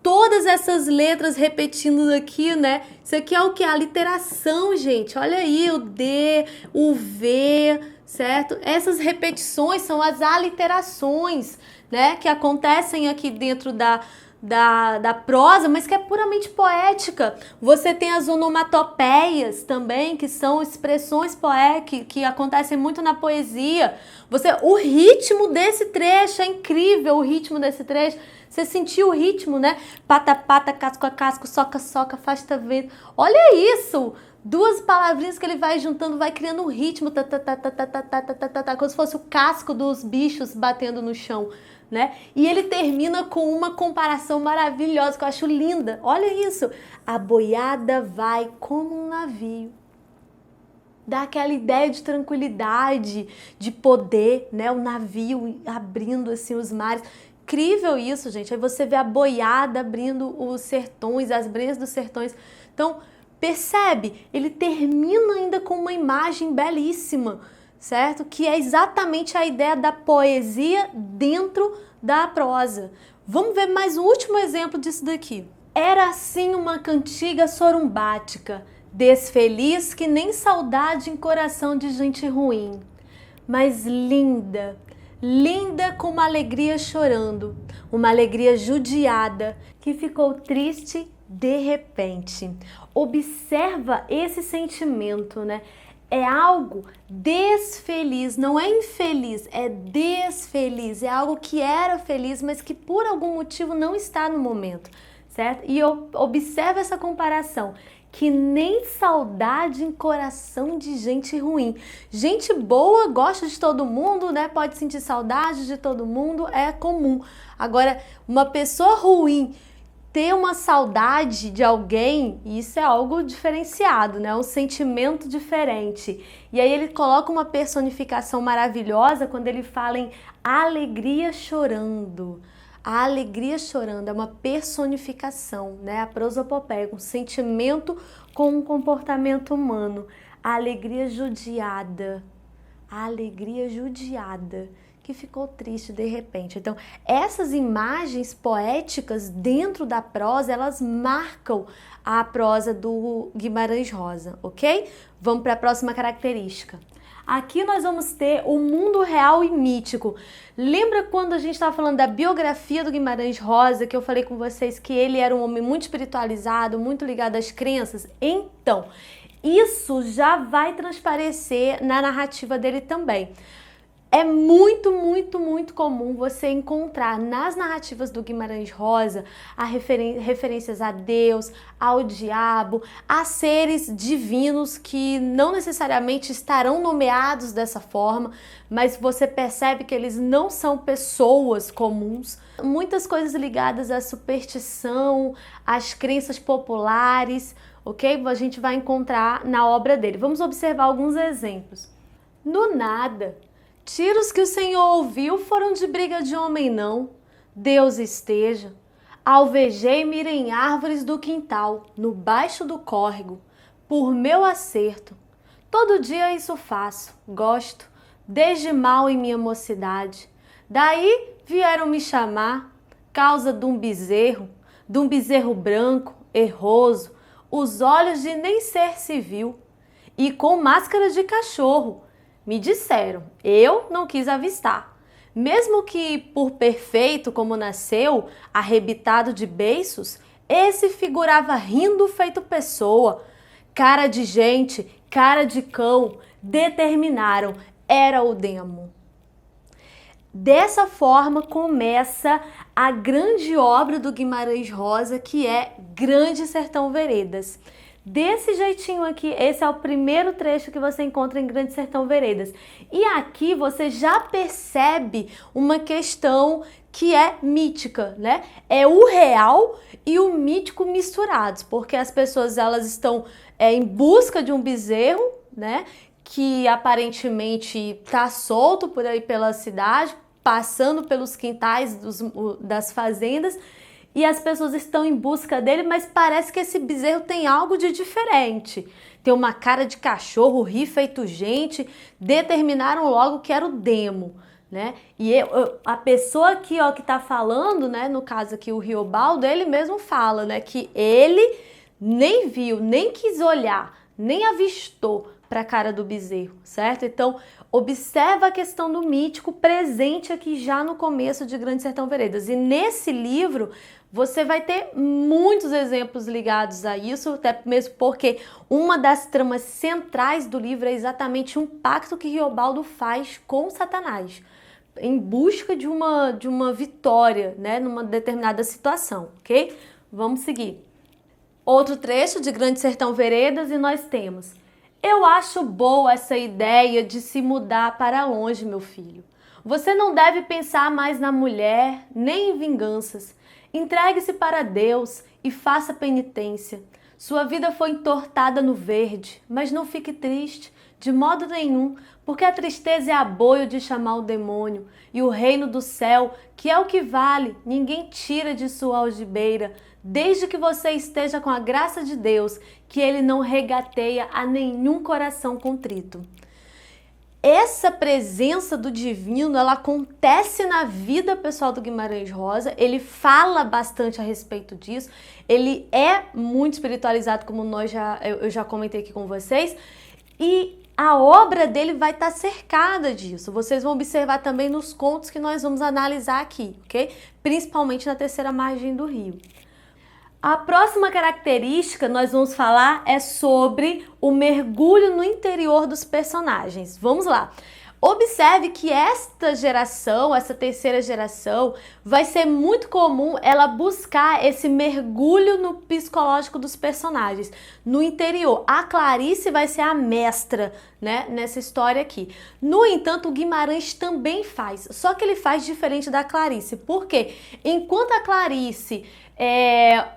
Todas essas letras repetindo aqui, né? Isso aqui é o que? A literação, gente. Olha aí, o D, o V, certo? Essas repetições são as aliterações, né? Que acontecem aqui dentro da prosa, mas que é puramente poética. Você tem as onomatopeias também, que são expressões poéticas que acontecem muito na poesia. O ritmo desse trecho é incrível, o ritmo desse trecho. Você sentiu o ritmo, né? Pata, pata, casco a casco, soca, soca, fasta vento. Olha isso! Duas palavrinhas que ele vai juntando, vai criando um ritmo, como se fosse o casco dos bichos batendo no chão, né? E ele termina com uma comparação maravilhosa, que eu acho linda. Olha isso! A boiada vai como um navio. Dá aquela ideia de tranquilidade, de poder, né? O navio abrindo assim os mares. Incrível isso, gente. Aí você vê a boiada abrindo os sertões, as brenhas dos sertões. Então, percebe? Ele termina ainda com uma imagem belíssima, certo? Que é exatamente a ideia da poesia dentro da prosa. Vamos ver mais um último exemplo disso daqui. Era assim uma cantiga sorumbática, desfeliz que nem saudade em coração de gente ruim, mas linda, linda com uma alegria chorando, uma alegria judiada que ficou triste de repente. Observa esse sentimento, né? É algo desfeliz, não é infeliz, é desfeliz. É algo que era feliz, mas que por algum motivo não está no momento, certo? E observa essa comparação. Que nem saudade em coração de gente ruim. Gente boa gosta de todo mundo, né? Pode sentir saudade de todo mundo, é comum. Agora, uma pessoa ruim ter uma saudade de alguém, isso é algo diferenciado, né? Um sentimento diferente. E aí ele coloca uma personificação maravilhosa quando ele fala em alegria chorando. A alegria chorando é uma personificação, né? A prosopopeia, um sentimento com um comportamento humano. A alegria judiada, que ficou triste de repente. Então, essas imagens poéticas dentro da prosa, elas marcam a prosa do Guimarães Rosa, ok? Vamos para a próxima característica. Aqui nós vamos ter o mundo real e mítico. Lembra quando a gente estava falando da biografia do Guimarães Rosa, que eu falei com vocês que ele era um homem muito espiritualizado, muito ligado às crenças? Então, isso já vai transparecer na narrativa dele também. É muito, muito, muito comum você encontrar nas narrativas do Guimarães Rosa referências a Deus, ao diabo, a seres divinos que não necessariamente estarão nomeados dessa forma, mas você percebe que eles não são pessoas comuns. Muitas coisas ligadas à superstição, às crenças populares, ok? A gente vai encontrar na obra dele. Vamos observar alguns exemplos. No nada, tiros que o Senhor ouviu foram de briga de homem não, Deus esteja. Alvejei-me em árvores do quintal, no baixo do córrego, por meu acerto. Todo dia isso faço, gosto, desde mal em minha mocidade. Daí vieram me chamar, causa de um bezerro branco, erroso, os olhos de nem ser se viu, e com máscara de cachorro. Me disseram, eu não quis avistar. Mesmo que por perfeito como nasceu, arrebitado de beiços, esse figurava rindo feito pessoa. Cara de gente, cara de cão, determinaram, era o demo. Dessa forma começa a grande obra do Guimarães Rosa, que é Grande Sertão Veredas. Desse jeitinho aqui, esse é o primeiro trecho que você encontra em Grande Sertão Veredas. E aqui você já percebe uma questão que é mítica, né? É o real e o mítico misturados, porque as pessoas elas estão em busca de um bezerro, né? Que aparentemente está solto por aí pela cidade, passando pelos quintais das fazendas, e as pessoas estão em busca dele, mas parece que esse bezerro tem algo de diferente. Tem uma cara de cachorro, ri feito gente, determinaram logo que era o demo, né? E a pessoa aqui, ó, que tá falando, né, no caso aqui o Riobaldo, ele mesmo fala, né, que ele nem viu, nem quis olhar, nem avistou para a cara do bezerro, certo? Então, observa a questão do mítico presente aqui já no começo de Grande Sertão Veredas. E nesse livro você vai ter muitos exemplos ligados a isso, até mesmo porque uma das tramas centrais do livro é exatamente um pacto que Riobaldo faz com Satanás, em busca de uma vitória, né, numa determinada situação, ok? Vamos seguir. Outro trecho de Grande Sertão Veredas e nós temos: eu acho boa essa ideia de se mudar para longe, meu filho. Você não deve pensar mais na mulher, nem em vinganças. Entregue-se para Deus e faça penitência. Sua vida foi entortada no verde, mas não fique triste, de modo nenhum, porque a tristeza é aboio de chamar o demônio, e o reino do céu, que é o que vale, ninguém tira de sua algibeira, desde que você esteja com a graça de Deus, que Ele não regateia a nenhum coração contrito. Essa presença do divino, ela acontece na vida pessoal do Guimarães Rosa, ele fala bastante a respeito disso, ele é muito espiritualizado, como eu já comentei aqui com vocês, e a obra dele vai estar cercada disso. Vocês vão observar também nos contos que nós vamos analisar aqui, ok? Principalmente na Terceira Margem do Rio. A próxima característica nós vamos falar é sobre o mergulho no interior dos personagens. Vamos lá. Observe que esta geração, essa terceira geração, vai ser muito comum ela buscar esse mergulho no psicológico dos personagens, no interior. A Clarice vai ser a mestra, né, nessa história aqui. No entanto, o Guimarães também faz, só que ele faz diferente da Clarice. Por quê? Enquanto a Clarice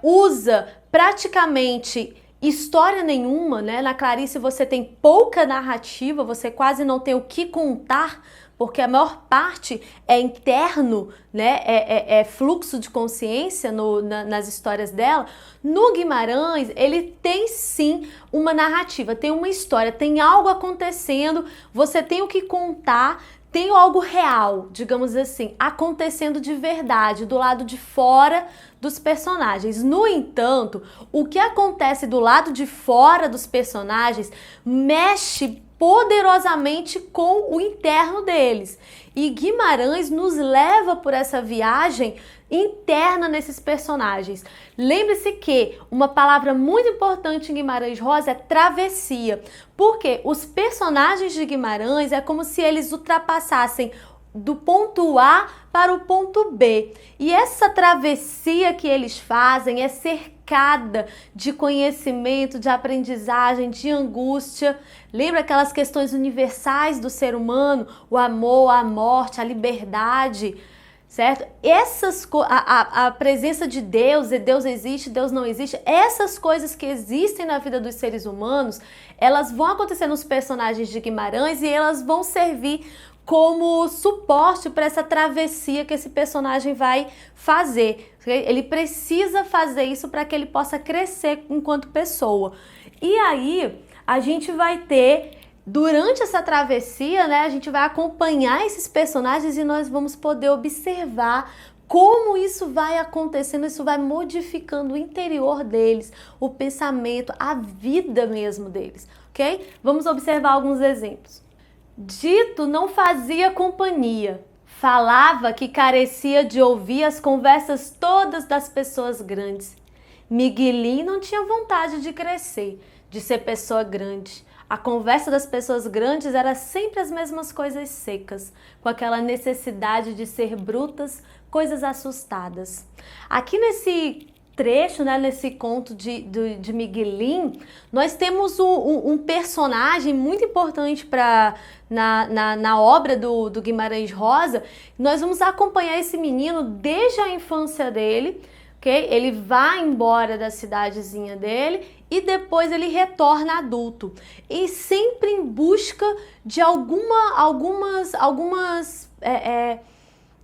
usa praticamente história nenhuma, né? Na Clarice você tem pouca narrativa, você quase não tem o que contar, porque a maior parte é interno, né? É fluxo de consciência nas histórias dela. No Guimarães, ele tem sim uma narrativa, tem uma história, tem algo acontecendo, você tem o que contar, tem algo real, digamos assim, acontecendo de verdade, do lado de fora dos personagens. No entanto, o que acontece do lado de fora dos personagens mexe poderosamente com o interno deles. E Guimarães nos leva por essa viagem interna nesses personagens. Lembre-se que uma palavra muito importante em Guimarães Rosa é travessia, porque os personagens de Guimarães é como se eles ultrapassassem do ponto A para o ponto B. E essa travessia que eles fazem é cercada de conhecimento, de aprendizagem, de angústia. Lembra aquelas questões universais do ser humano? O amor, a morte, a liberdade. certo? A presença de Deus, e Deus existe, Deus não existe, essas coisas que existem na vida dos seres humanos, elas vão acontecer nos personagens de Guimarães e elas vão servir como suporte para essa travessia que esse personagem vai fazer. Ele precisa fazer isso para que ele possa crescer enquanto pessoa. E aí, a gente vai ter, durante essa travessia, né, a gente vai acompanhar esses personagens e nós vamos poder observar como isso vai acontecendo, isso vai modificando o interior deles, o pensamento, a vida mesmo deles, ok? Vamos observar alguns exemplos. Dito não fazia companhia, falava que carecia de ouvir as conversas todas das pessoas grandes. Miguelinho não tinha vontade de crescer, de ser pessoa grande. A conversa das pessoas grandes era sempre as mesmas coisas secas, com aquela necessidade de ser brutas, coisas assustadas. Aqui nesse trecho, né, nesse conto de Miguelinho, nós temos um personagem muito importante na obra do Guimarães Rosa. Nós vamos acompanhar esse menino desde a infância dele, okay? Ele vai embora da cidadezinha dele e depois ele retorna adulto. E sempre em busca de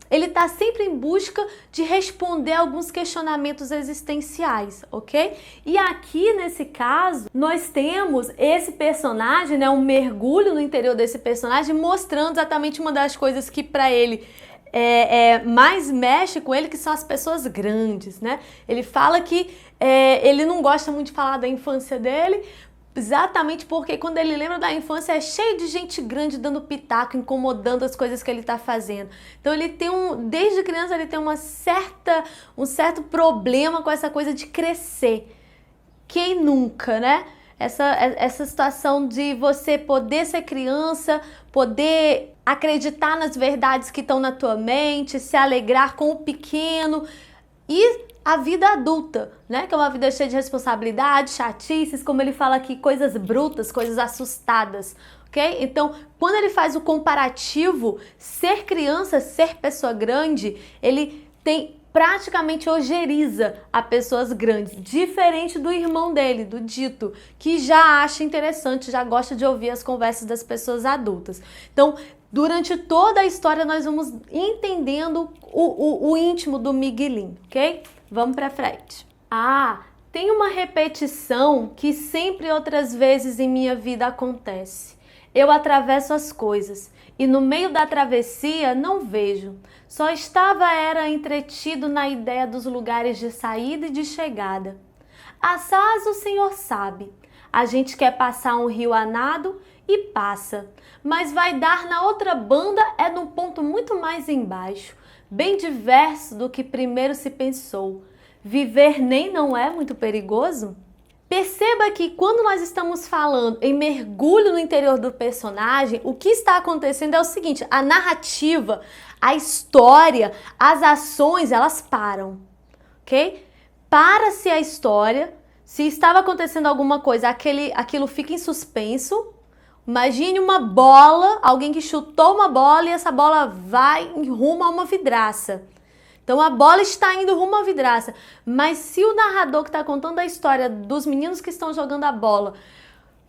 ele está sempre em busca de responder alguns questionamentos existenciais, ok? E aqui, nesse caso, nós temos esse personagem, né, um mergulho no interior desse personagem, mostrando exatamente uma das coisas que para ele mais mexe com ele, que são as pessoas grandes, né? Ele fala que ele não gosta muito de falar da infância dele, exatamente porque quando ele lembra da infância é cheio de gente grande dando pitaco, incomodando as coisas que ele está fazendo. Então ele tem desde criança ele tem um certo problema com essa coisa de crescer. Quem nunca, né? Essa situação de você poder ser criança, poder acreditar nas verdades que estão na tua mente, se alegrar com o pequeno e a vida adulta, né? Que é uma vida cheia de responsabilidades, chatices, como ele fala aqui, coisas brutas, coisas assustadas, ok? Então, quando ele faz o comparativo, ser criança, ser pessoa grande, ele praticamente ojeriza a pessoas grandes, diferente do irmão dele, do Dito, que já acha interessante, já gosta de ouvir as conversas das pessoas adultas. Então, durante toda a história, nós vamos entendendo o íntimo do Miguelinho, ok? Vamos para frente. Tem uma repetição que sempre outras vezes em minha vida acontece. Eu atravesso as coisas e no meio da travessia não vejo. Só era entretido na ideia dos lugares de saída e de chegada. Assaz o Senhor sabe. A gente quer passar um rio a nado e passa, mas vai dar na outra banda num ponto muito mais embaixo, bem diverso do que primeiro se pensou. Viver nem não é muito perigoso? Perceba que quando nós estamos falando em mergulho no interior do personagem, o que está acontecendo é o seguinte: a narrativa, a história, as ações, elas param, ok? Para-se a história, se estava acontecendo alguma coisa, aquilo fica em suspenso. Imagine uma bola, alguém que chutou uma bola e essa bola vai rumo a uma vidraça. Então a bola está indo rumo à vidraça, mas se o narrador que está contando a história dos meninos que estão jogando a bola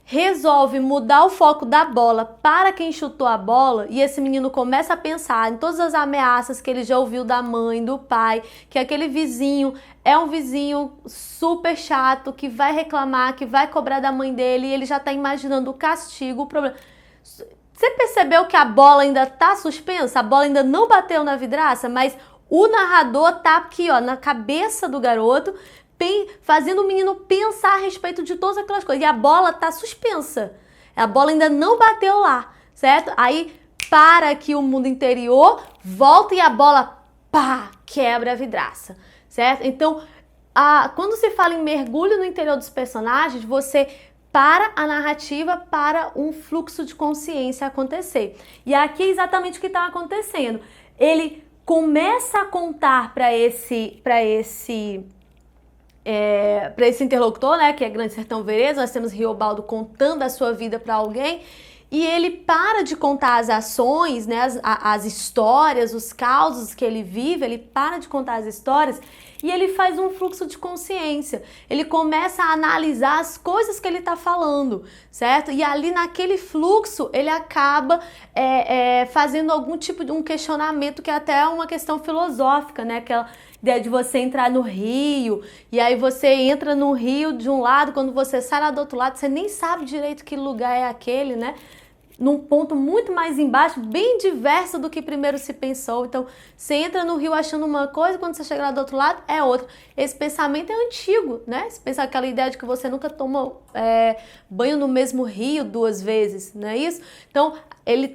resolve mudar o foco da bola para quem chutou a bola e esse menino começa a pensar em todas as ameaças que ele já ouviu da mãe, do pai, que aquele vizinho é um vizinho super chato, que vai reclamar, que vai cobrar da mãe dele e ele já está imaginando o castigo, o problema. Você percebeu que a bola ainda está suspensa? A bola ainda não bateu na vidraça, mas o narrador tá aqui, ó, na cabeça do garoto, fazendo o menino pensar a respeito de todas aquelas coisas. E a bola tá suspensa. A bola ainda não bateu lá, certo? Aí para aqui o mundo interior, volta e a bola, pá, quebra a vidraça, certo? Então, quando se fala em mergulho no interior dos personagens, você para a narrativa, para um fluxo de consciência acontecer. E aqui é exatamente o que está acontecendo. Ele começa a contar para esse interlocutor, né, que é Grande Sertão Veredas. Nós temos Riobaldo contando a sua vida para alguém e ele para de contar as ações, né, as histórias, os causos que ele vive, ele para de contar as histórias e ele faz um fluxo de consciência. Ele começa a analisar as coisas que ele está falando, certo? E ali naquele fluxo ele acaba fazendo algum tipo de um questionamento que é até uma questão filosófica, né? Aquela ideia de você entrar no rio, e aí você entra no rio de um lado, quando você sai lá do outro lado, você nem sabe direito que lugar é aquele, né? Num ponto muito mais embaixo, bem diverso do que primeiro se pensou. Então, você entra no rio achando uma coisa, quando você chega lá do outro lado, é outra. Esse pensamento é antigo, né? Você pensa aquela ideia de que você nunca toma banho no mesmo rio 2 vezes, não é isso? Então, ele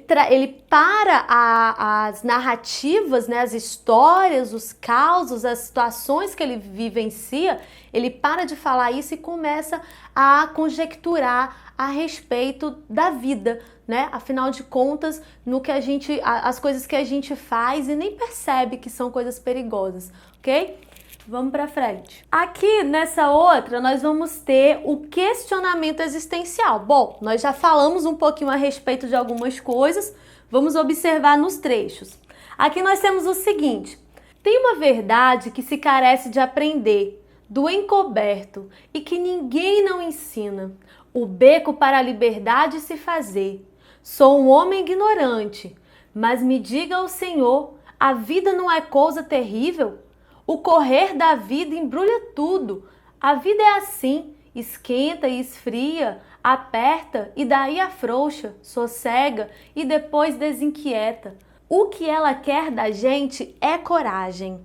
para as narrativas, né, as histórias, os causos, as situações que ele vivencia, ele para de falar isso e começa a conjecturar a respeito da vida, né? Afinal de contas, no que as coisas que a gente faz e nem percebe que são coisas perigosas, ok? Vamos para frente. Aqui nessa outra, nós vamos ter o questionamento existencial. Bom, nós já falamos um pouquinho a respeito de algumas coisas, vamos observar nos trechos. Aqui nós temos o seguinte: tem uma verdade que se carece de aprender, do encoberto, e que ninguém não ensina, o beco para a liberdade se fazer. Sou um homem ignorante, mas me diga o Senhor, a vida não é coisa terrível? O correr da vida embrulha tudo. A vida é assim, esquenta e esfria, aperta e daí afrouxa, sossega e depois desinquieta. O que ela quer da gente é coragem.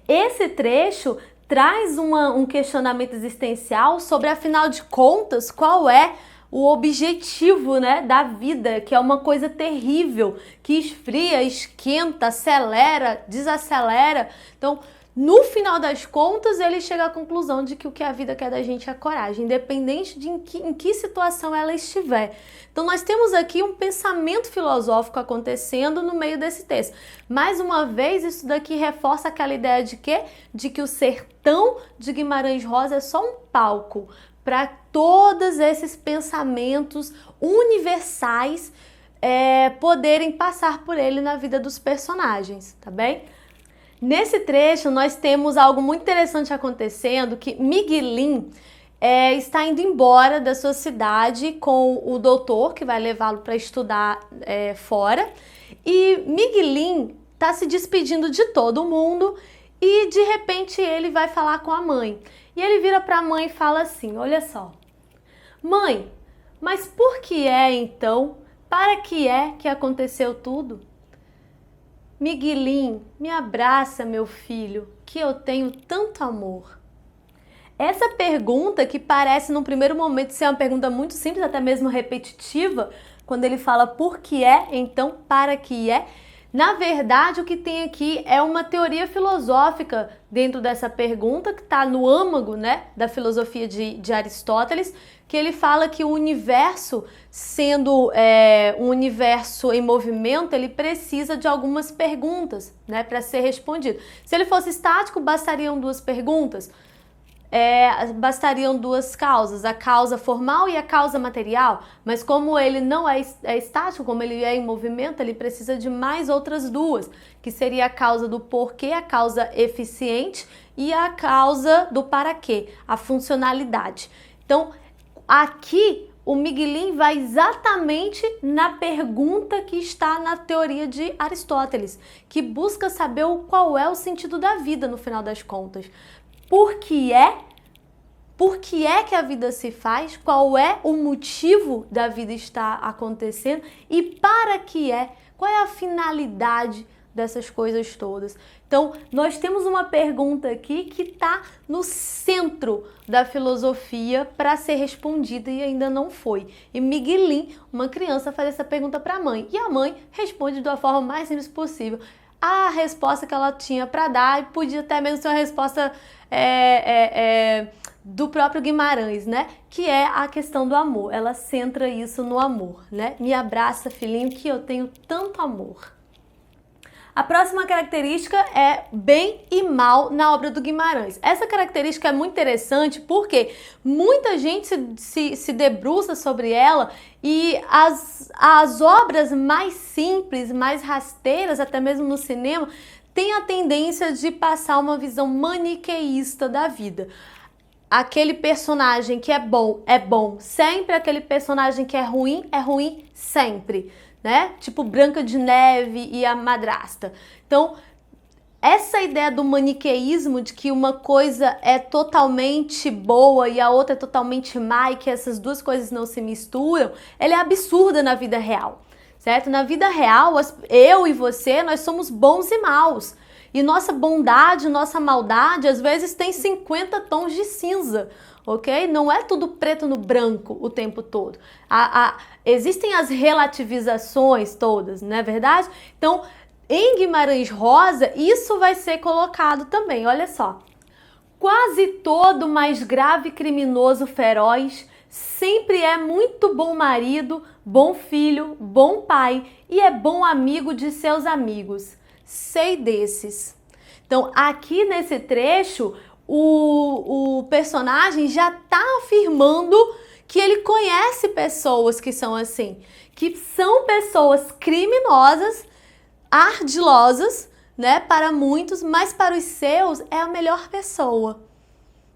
Esse trecho traz um questionamento existencial sobre, afinal de contas, qual é o objetivo, né, da vida, que é uma coisa terrível, que esfria, esquenta, acelera, desacelera. Então, no final das contas, ele chega à conclusão de que o que a vida quer da gente é coragem, independente de em que situação ela estiver. Então, nós temos aqui um pensamento filosófico acontecendo no meio desse texto. Mais uma vez, isso daqui reforça aquela ideia de quê? De que o sertão de Guimarães Rosa é só um palco para todos esses pensamentos universais poderem passar por ele na vida dos personagens, tá bem? Nesse trecho, nós temos algo muito interessante acontecendo, que Miguelín está indo embora da sua cidade com o doutor, que vai levá-lo para estudar fora. E Miguelín está se despedindo de todo mundo e, de repente, ele vai falar com a mãe. E ele vira para a mãe e fala assim, olha só, mãe, mas por que então, para que aconteceu tudo? Miguelín, me abraça, meu filho, que eu tenho tanto amor. Essa pergunta, que parece num primeiro momento ser uma pergunta muito simples, até mesmo repetitiva, quando ele fala por que então para que na verdade o que tem aqui é uma teoria filosófica dentro dessa pergunta, que está no âmago, né, da filosofia de Aristóteles, que ele fala que o universo, sendo um universo em movimento, ele precisa de algumas perguntas, né, para ser respondido. Se ele fosse estático, bastariam 2 perguntas, bastariam 2 causas, a causa formal e a causa material, mas como ele não é estático, como ele é em movimento, ele precisa de mais outras 2, que seria a causa do porquê, a causa eficiente e a causa do para quê, a funcionalidade. Então, aqui o Miguelín vai exatamente na pergunta que está na teoria de Aristóteles, que busca saber qual é o sentido da vida no final das contas. Por que a vida se faz? Qual é o motivo da vida estar acontecendo? E para que qual é a finalidade dessas coisas todas? Então, nós temos uma pergunta aqui que está no centro da filosofia para ser respondida e ainda não foi. E Miguelín, uma criança, faz essa pergunta para a mãe. E a mãe responde da forma mais simples possível. A resposta que ela tinha para dar, e podia até mesmo ser uma resposta do próprio Guimarães, né? Que é a questão do amor. Ela centra isso no amor, né? Me abraça, filhinho, que eu tenho tanto amor. A próxima característica é bem e mal na obra do Guimarães. Essa característica é muito interessante porque muita gente se debruça sobre ela e as obras mais simples, mais rasteiras, até mesmo no cinema, têm a tendência de passar uma visão maniqueísta da vida. Aquele personagem que é bom sempre, aquele personagem que é ruim sempre, né? Tipo Branca de Neve e a madrasta. Então, essa ideia do maniqueísmo, de que uma coisa é totalmente boa e a outra é totalmente má e que essas duas coisas não se misturam, ela é absurda na vida real, certo? Na vida real, eu e você, nós somos bons e maus. E nossa bondade, nossa maldade, às vezes tem 50 tons de cinza, ok? Não é tudo preto no branco o tempo todo. Existem as relativizações todas, não é verdade? Então, em Guimarães Rosa, isso vai ser colocado também, olha só. Quase todo mais grave criminoso feroz sempre é muito bom marido, bom filho, bom pai e é bom amigo de seus amigos. Sei desses. Então, aqui nesse trecho, o personagem já está afirmando que ele conhece pessoas que são assim, que são pessoas criminosas, ardilosas, né, para muitos, mas para os seus é a melhor pessoa,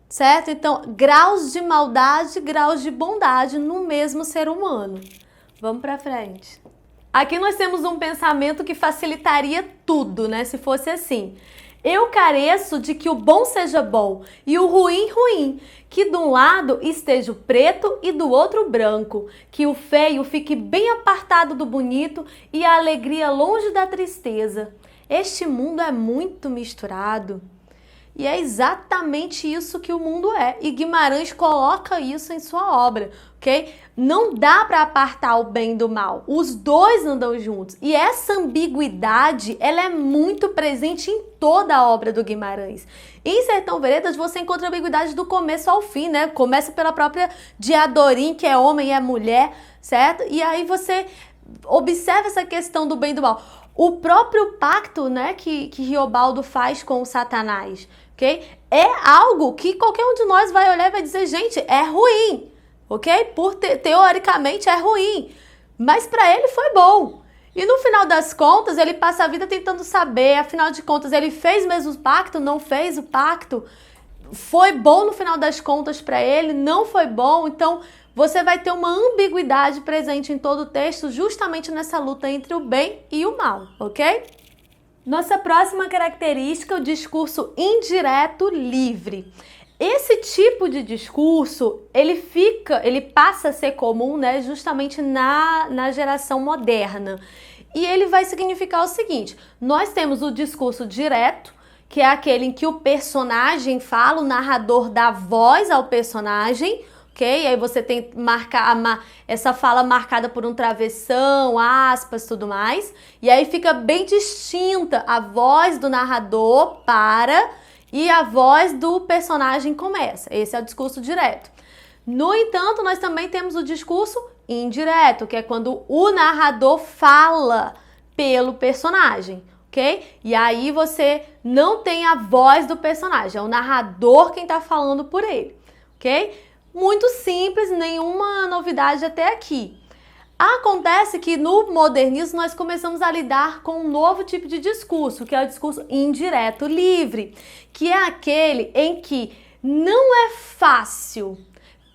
certo? Então, graus de maldade, graus de bondade no mesmo ser humano. Vamos para frente. Aqui nós temos um pensamento que facilitaria tudo, né? Se fosse assim. Eu careço de que o bom seja bom e o ruim, ruim. Que de um lado esteja o preto e do outro o branco. Que o feio fique bem apartado do bonito e a alegria longe da tristeza. Este mundo é muito misturado. E é exatamente isso que o mundo é. E Guimarães coloca isso em sua obra, ok? Não dá para apartar o bem do mal. Os dois andam juntos. E essa ambiguidade, ela é muito presente em toda a obra do Guimarães. Em Sertão Veredas, você encontra ambiguidade do começo ao fim, né? Começa pela própria Diadorim, que é homem e é mulher, certo? E aí você observa essa questão do bem e do mal. O próprio pacto, né, que Riobaldo faz com o Satanás, ok? É algo que qualquer um de nós vai olhar e vai dizer, gente, é ruim, ok? Teoricamente é ruim, mas para ele foi bom. E no final das contas, ele passa a vida tentando saber, afinal de contas, ele fez mesmo o pacto, não fez o pacto? Foi bom no final das contas para ele, não foi bom? Então, você vai ter uma ambiguidade presente em todo o texto, justamente nessa luta entre o bem e o mal, ok? Nossa próxima característica é o discurso indireto livre. Esse tipo de discurso, ele passa a ser comum, né, justamente na geração moderna. E ele vai significar o seguinte: nós temos o discurso direto, que é aquele em que o personagem fala, o narrador dá voz ao personagem, ok? Aí você tem essa fala marcada por um travessão, aspas, tudo mais. E aí fica bem distinta a voz do narrador e a voz do personagem começa. Esse é o discurso direto. No entanto, nós também temos o discurso indireto, que é quando o narrador fala pelo personagem, ok? E aí você não tem a voz do personagem, é o narrador quem está falando por ele, ok? Muito simples, nenhuma novidade até aqui. Acontece que no modernismo nós começamos a lidar com um novo tipo de discurso, que é o discurso indireto livre, que é aquele em que não é fácil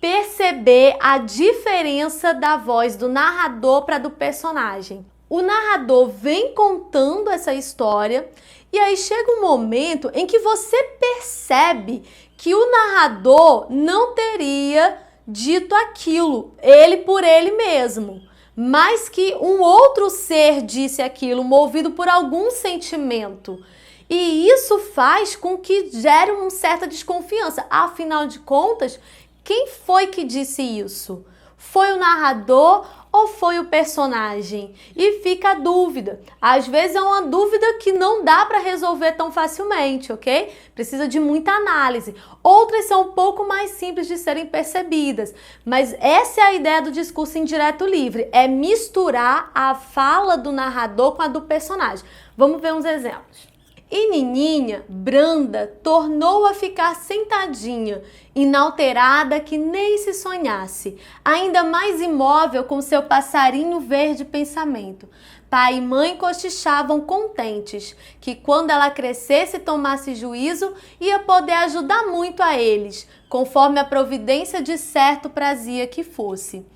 perceber a diferença da voz do narrador para do personagem. O narrador vem contando essa história e aí chega um momento em que você percebe que o narrador não teria dito aquilo, ele por ele mesmo, mas que um outro ser disse aquilo, movido por algum sentimento. E isso faz com que gere uma certa desconfiança. Afinal de contas, quem foi que disse isso? Foi o narrador ou foi o personagem? E fica a dúvida. Às vezes é uma dúvida que não dá para resolver tão facilmente, ok? Precisa de muita análise. Outras são um pouco mais simples de serem percebidas, mas essa é a ideia do discurso indireto livre, é misturar a fala do narrador com a do personagem. Vamos ver uns exemplos. E Nininha, branda, tornou a ficar sentadinha, inalterada que nem se sonhasse, ainda mais imóvel com seu passarinho verde pensamento. Pai e mãe cochichavam contentes, que quando ela crescesse e tomasse juízo, ia poder ajudar muito a eles, conforme a providência de certo prazia que fosse.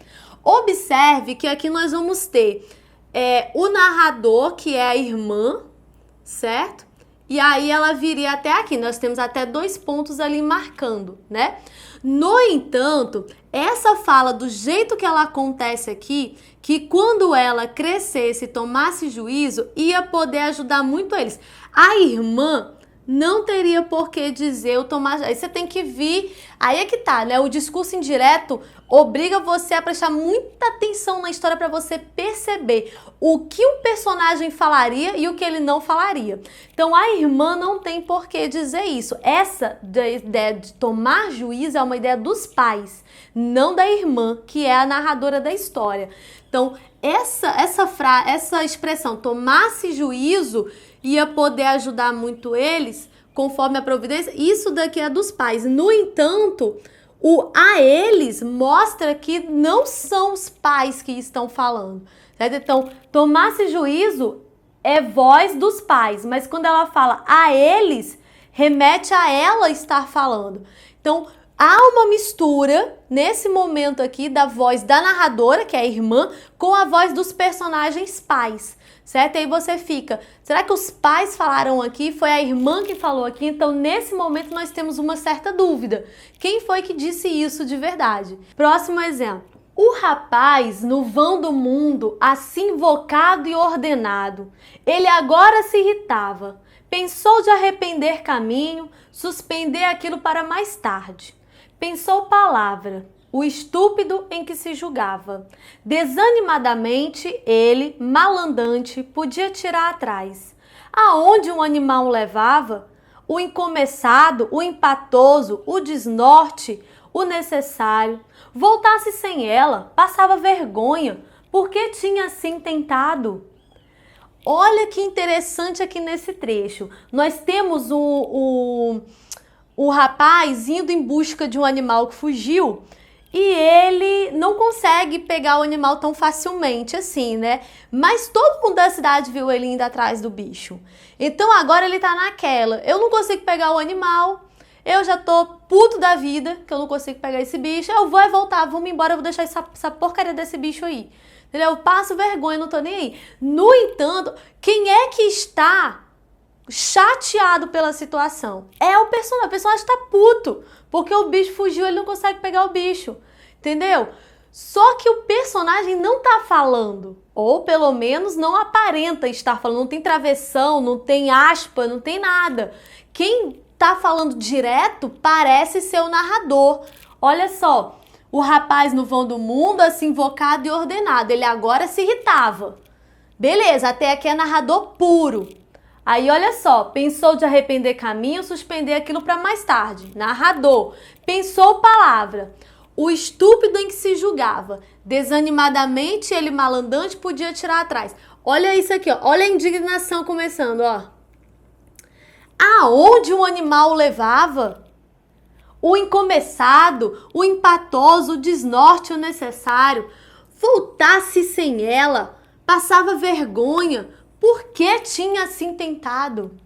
Observe que aqui nós vamos ter o narrador, que é a irmã, certo? E aí ela viria até aqui, nós temos até 2 pontos ali marcando, né? No entanto, essa fala do jeito que ela acontece aqui, que quando ela crescesse e tomasse juízo, ia poder ajudar muito eles. A irmã não teria por que dizer o tomar. Aí você tem que vir, aí é que tá, né? O discurso indireto obriga você a prestar muita atenção na história para você perceber o que o personagem falaria e o que ele não falaria. Então a irmã não tem por que dizer isso. Essa ideia de tomar juízo é uma ideia dos pais, não da irmã, que é a narradora da história. Então essa expressão, tomasse juízo, ia poder ajudar muito eles, conforme a providência, isso daqui é dos pais. No entanto, o a eles mostra que não são os pais que estão falando. Certo? Então, tomasse juízo é voz dos pais, mas quando ela fala a eles, remete a ela estar falando. Então, há uma mistura, nesse momento aqui, da voz da narradora, que é a irmã, com a voz dos personagens pais, certo? E aí você fica, será que os pais falaram aqui? Foi a irmã que falou aqui? Então, nesse momento, nós temos uma certa dúvida. Quem foi que disse isso de verdade? Próximo exemplo. O rapaz, no vão do mundo, assim invocado e ordenado, ele agora se irritava. Pensou de arrepender caminho, suspender aquilo para mais tarde. Pensou palavra, o estúpido em que se julgava. Desanimadamente, ele, malandante, podia tirar atrás. Aonde um animal o levava? O encomeçado, o empatoso, o desnorte, o necessário. Voltasse sem ela, passava vergonha, porque tinha assim tentado. Olha que interessante aqui nesse trecho. Nós temos o rapaz indo em busca de um animal que fugiu e ele não consegue pegar o animal tão facilmente assim, né? Mas todo mundo da cidade viu ele indo atrás do bicho. Então agora ele tá naquela. Eu não consigo pegar o animal, eu já tô puto da vida que eu não consigo pegar esse bicho. Eu vou voltar, vamos embora, eu vou deixar essa porcaria desse bicho aí. Entendeu? Eu passo vergonha, não tô nem aí. No entanto, quem é que está chateado pela situação? É o personagem tá puto, porque o bicho fugiu, ele não consegue pegar o bicho, entendeu? Só que o personagem não tá falando, ou pelo menos não aparenta estar falando, não tem travessão, não tem aspa, não tem nada. Quem tá falando direto parece ser o narrador. Olha só, o rapaz no vão do mundo, assim invocado e ordenado, ele agora se irritava. Beleza, até aqui é narrador puro. Aí olha só, pensou de arrepender caminho, suspender aquilo para mais tarde. Narrador. Pensou palavra. O estúpido em que se julgava. Desanimadamente, ele malandante podia tirar atrás. Olha isso aqui, ó. Olha a indignação começando, ó. Aonde o animal o levava? O encomeçado, o empatoso, o desnorte, o necessário. Voltasse sem ela, passava vergonha, porque tinha assim tentado.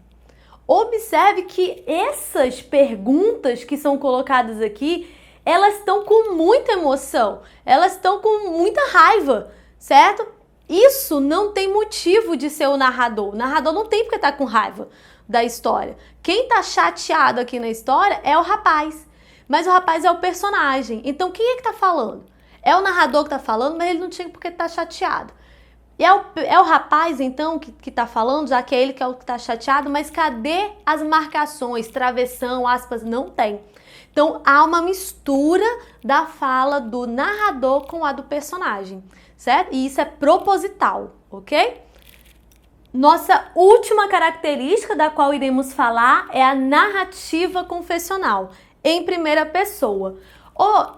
Observe que essas perguntas que são colocadas aqui, elas estão com muita emoção, elas estão com muita raiva, certo? Isso não tem motivo de ser o narrador. O narrador não tem porque estar com raiva da história. Quem tá chateado aqui na história é o rapaz, mas o rapaz é o personagem. Então quem é que tá falando? É o narrador que tá falando, mas ele não tinha porque estar chateado. E é o rapaz, então, que tá falando, já que é ele que é o que tá chateado, mas cadê as marcações, travessão, aspas? Não tem. Então, há uma mistura da fala do narrador com a do personagem, certo? E isso é proposital, ok? Nossa última característica da qual iremos falar é a narrativa confessional, em primeira pessoa.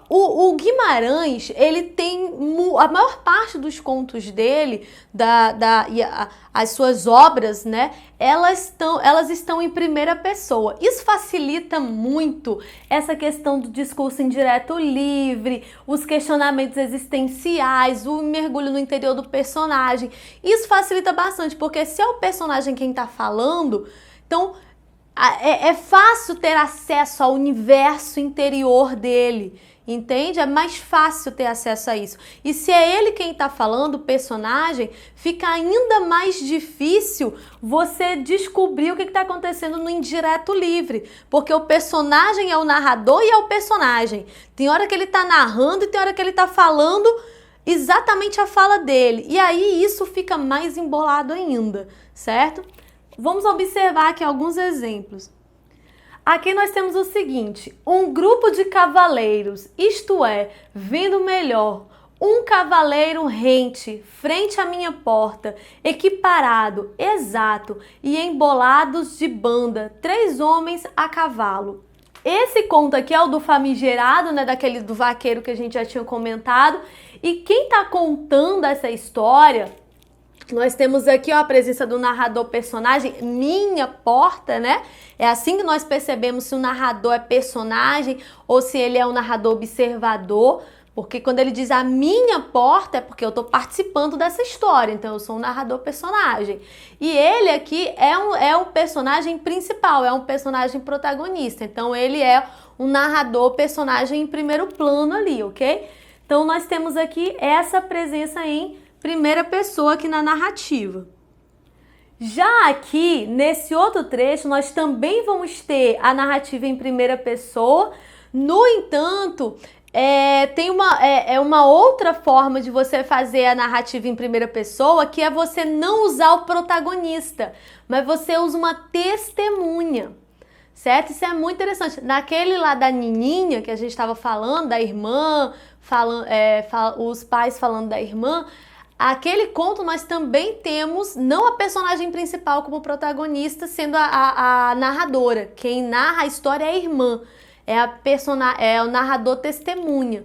O Guimarães, ele tem a maior parte dos contos dele, as suas obras, né? Elas estão em primeira pessoa. Isso facilita muito essa questão do discurso indireto livre, os questionamentos existenciais, o mergulho no interior do personagem. Isso facilita bastante, porque se é o personagem quem está falando, então é fácil ter acesso ao universo interior dele, entende? É mais fácil ter acesso a isso. E se é ele quem está falando, o personagem, fica ainda mais difícil você descobrir o que está acontecendo no indireto livre, porque o personagem é o narrador e é o personagem. Tem hora que ele está narrando e tem hora que ele está falando exatamente a fala dele. E aí isso fica mais embolado ainda, certo? Vamos observar aqui alguns exemplos. Aqui nós temos o seguinte: um grupo de cavaleiros, isto é, vendo melhor, um cavaleiro rente, frente à minha porta, equiparado, exato, e embolados de banda, 3 homens a cavalo. Esse conto aqui é o do famigerado, né, daquele do vaqueiro que a gente já tinha comentado. E quem está contando essa história... Nós temos aqui ó, a presença do narrador personagem, minha porta, né? É assim que nós percebemos se o narrador é personagem ou se ele é um narrador observador, porque quando ele diz a minha porta é porque eu estou participando dessa história, então eu sou um narrador personagem. E ele aqui é um personagem principal, é um personagem protagonista, então ele é um narrador personagem em primeiro plano ali, ok? Então nós temos aqui essa presença em primeira pessoa aqui na narrativa. Já aqui, nesse outro trecho, nós também vamos ter a narrativa em primeira pessoa. No entanto, tem uma outra forma de você fazer a narrativa em primeira pessoa, que é você não usar o protagonista, mas você usa uma testemunha, certo? Isso é muito interessante. Naquele lá da Nininha, que a gente estava falando, da irmã, os pais falando da irmã, aquele conto nós também temos não a personagem principal como protagonista, sendo a narradora. Quem narra a história é a irmã, é o narrador testemunha.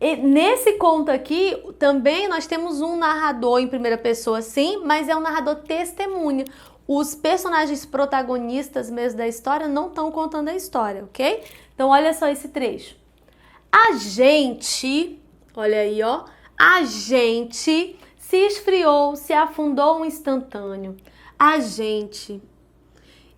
E nesse conto aqui também nós temos um narrador em primeira pessoa, sim, mas é um narrador testemunha. Os personagens protagonistas mesmo da história não estão contando a história, ok? Então olha só esse trecho. A gente, olha aí ó, a gente se esfriou, se afundou um instantâneo. A gente.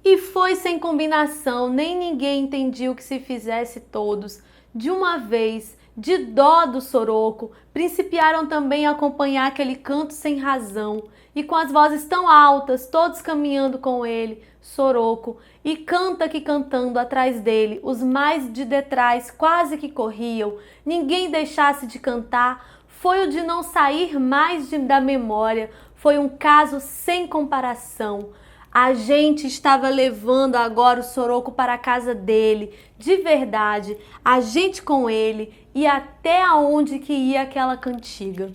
E foi sem combinação, nem ninguém entendia o que se fizesse todos. De uma vez, de dó do soroco, principiaram também a acompanhar aquele canto sem razão. E com as vozes tão altas, todos caminhando com ele, soroco, e canta que cantando atrás dele, os mais de detrás quase que corriam. Ninguém deixasse de cantar. Foi o de não sair mais da memória, foi um caso sem comparação. A gente estava levando agora o soroco para a casa dele, de verdade, a gente com ele, e até aonde que ia aquela cantiga.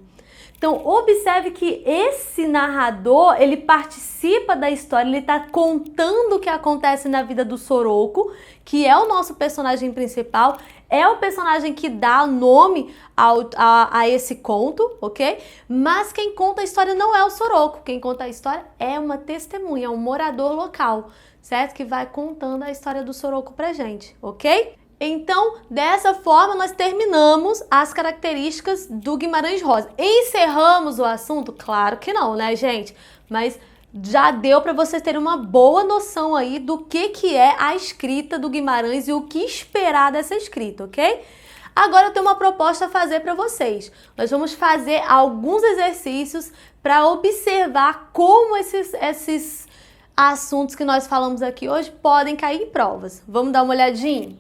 Então, observe que esse narrador, ele participa da história, ele está contando o que acontece na vida do Soroco, que é o nosso personagem principal, é o personagem que dá nome a esse conto, ok? Mas quem conta a história não é o Soroco, quem conta a história é uma testemunha, um morador local, certo? Que vai contando a história do Soroco pra gente, ok? Então, dessa forma, nós terminamos as características do Guimarães Rosa. Encerramos o assunto? Claro que não, né, gente? Mas já deu para vocês terem uma boa noção aí do que é a escrita do Guimarães e o que esperar dessa escrita, ok? Agora eu tenho uma proposta a fazer para vocês. Nós vamos fazer alguns exercícios para observar como esses assuntos que nós falamos aqui hoje podem cair em provas. Vamos dar uma olhadinha?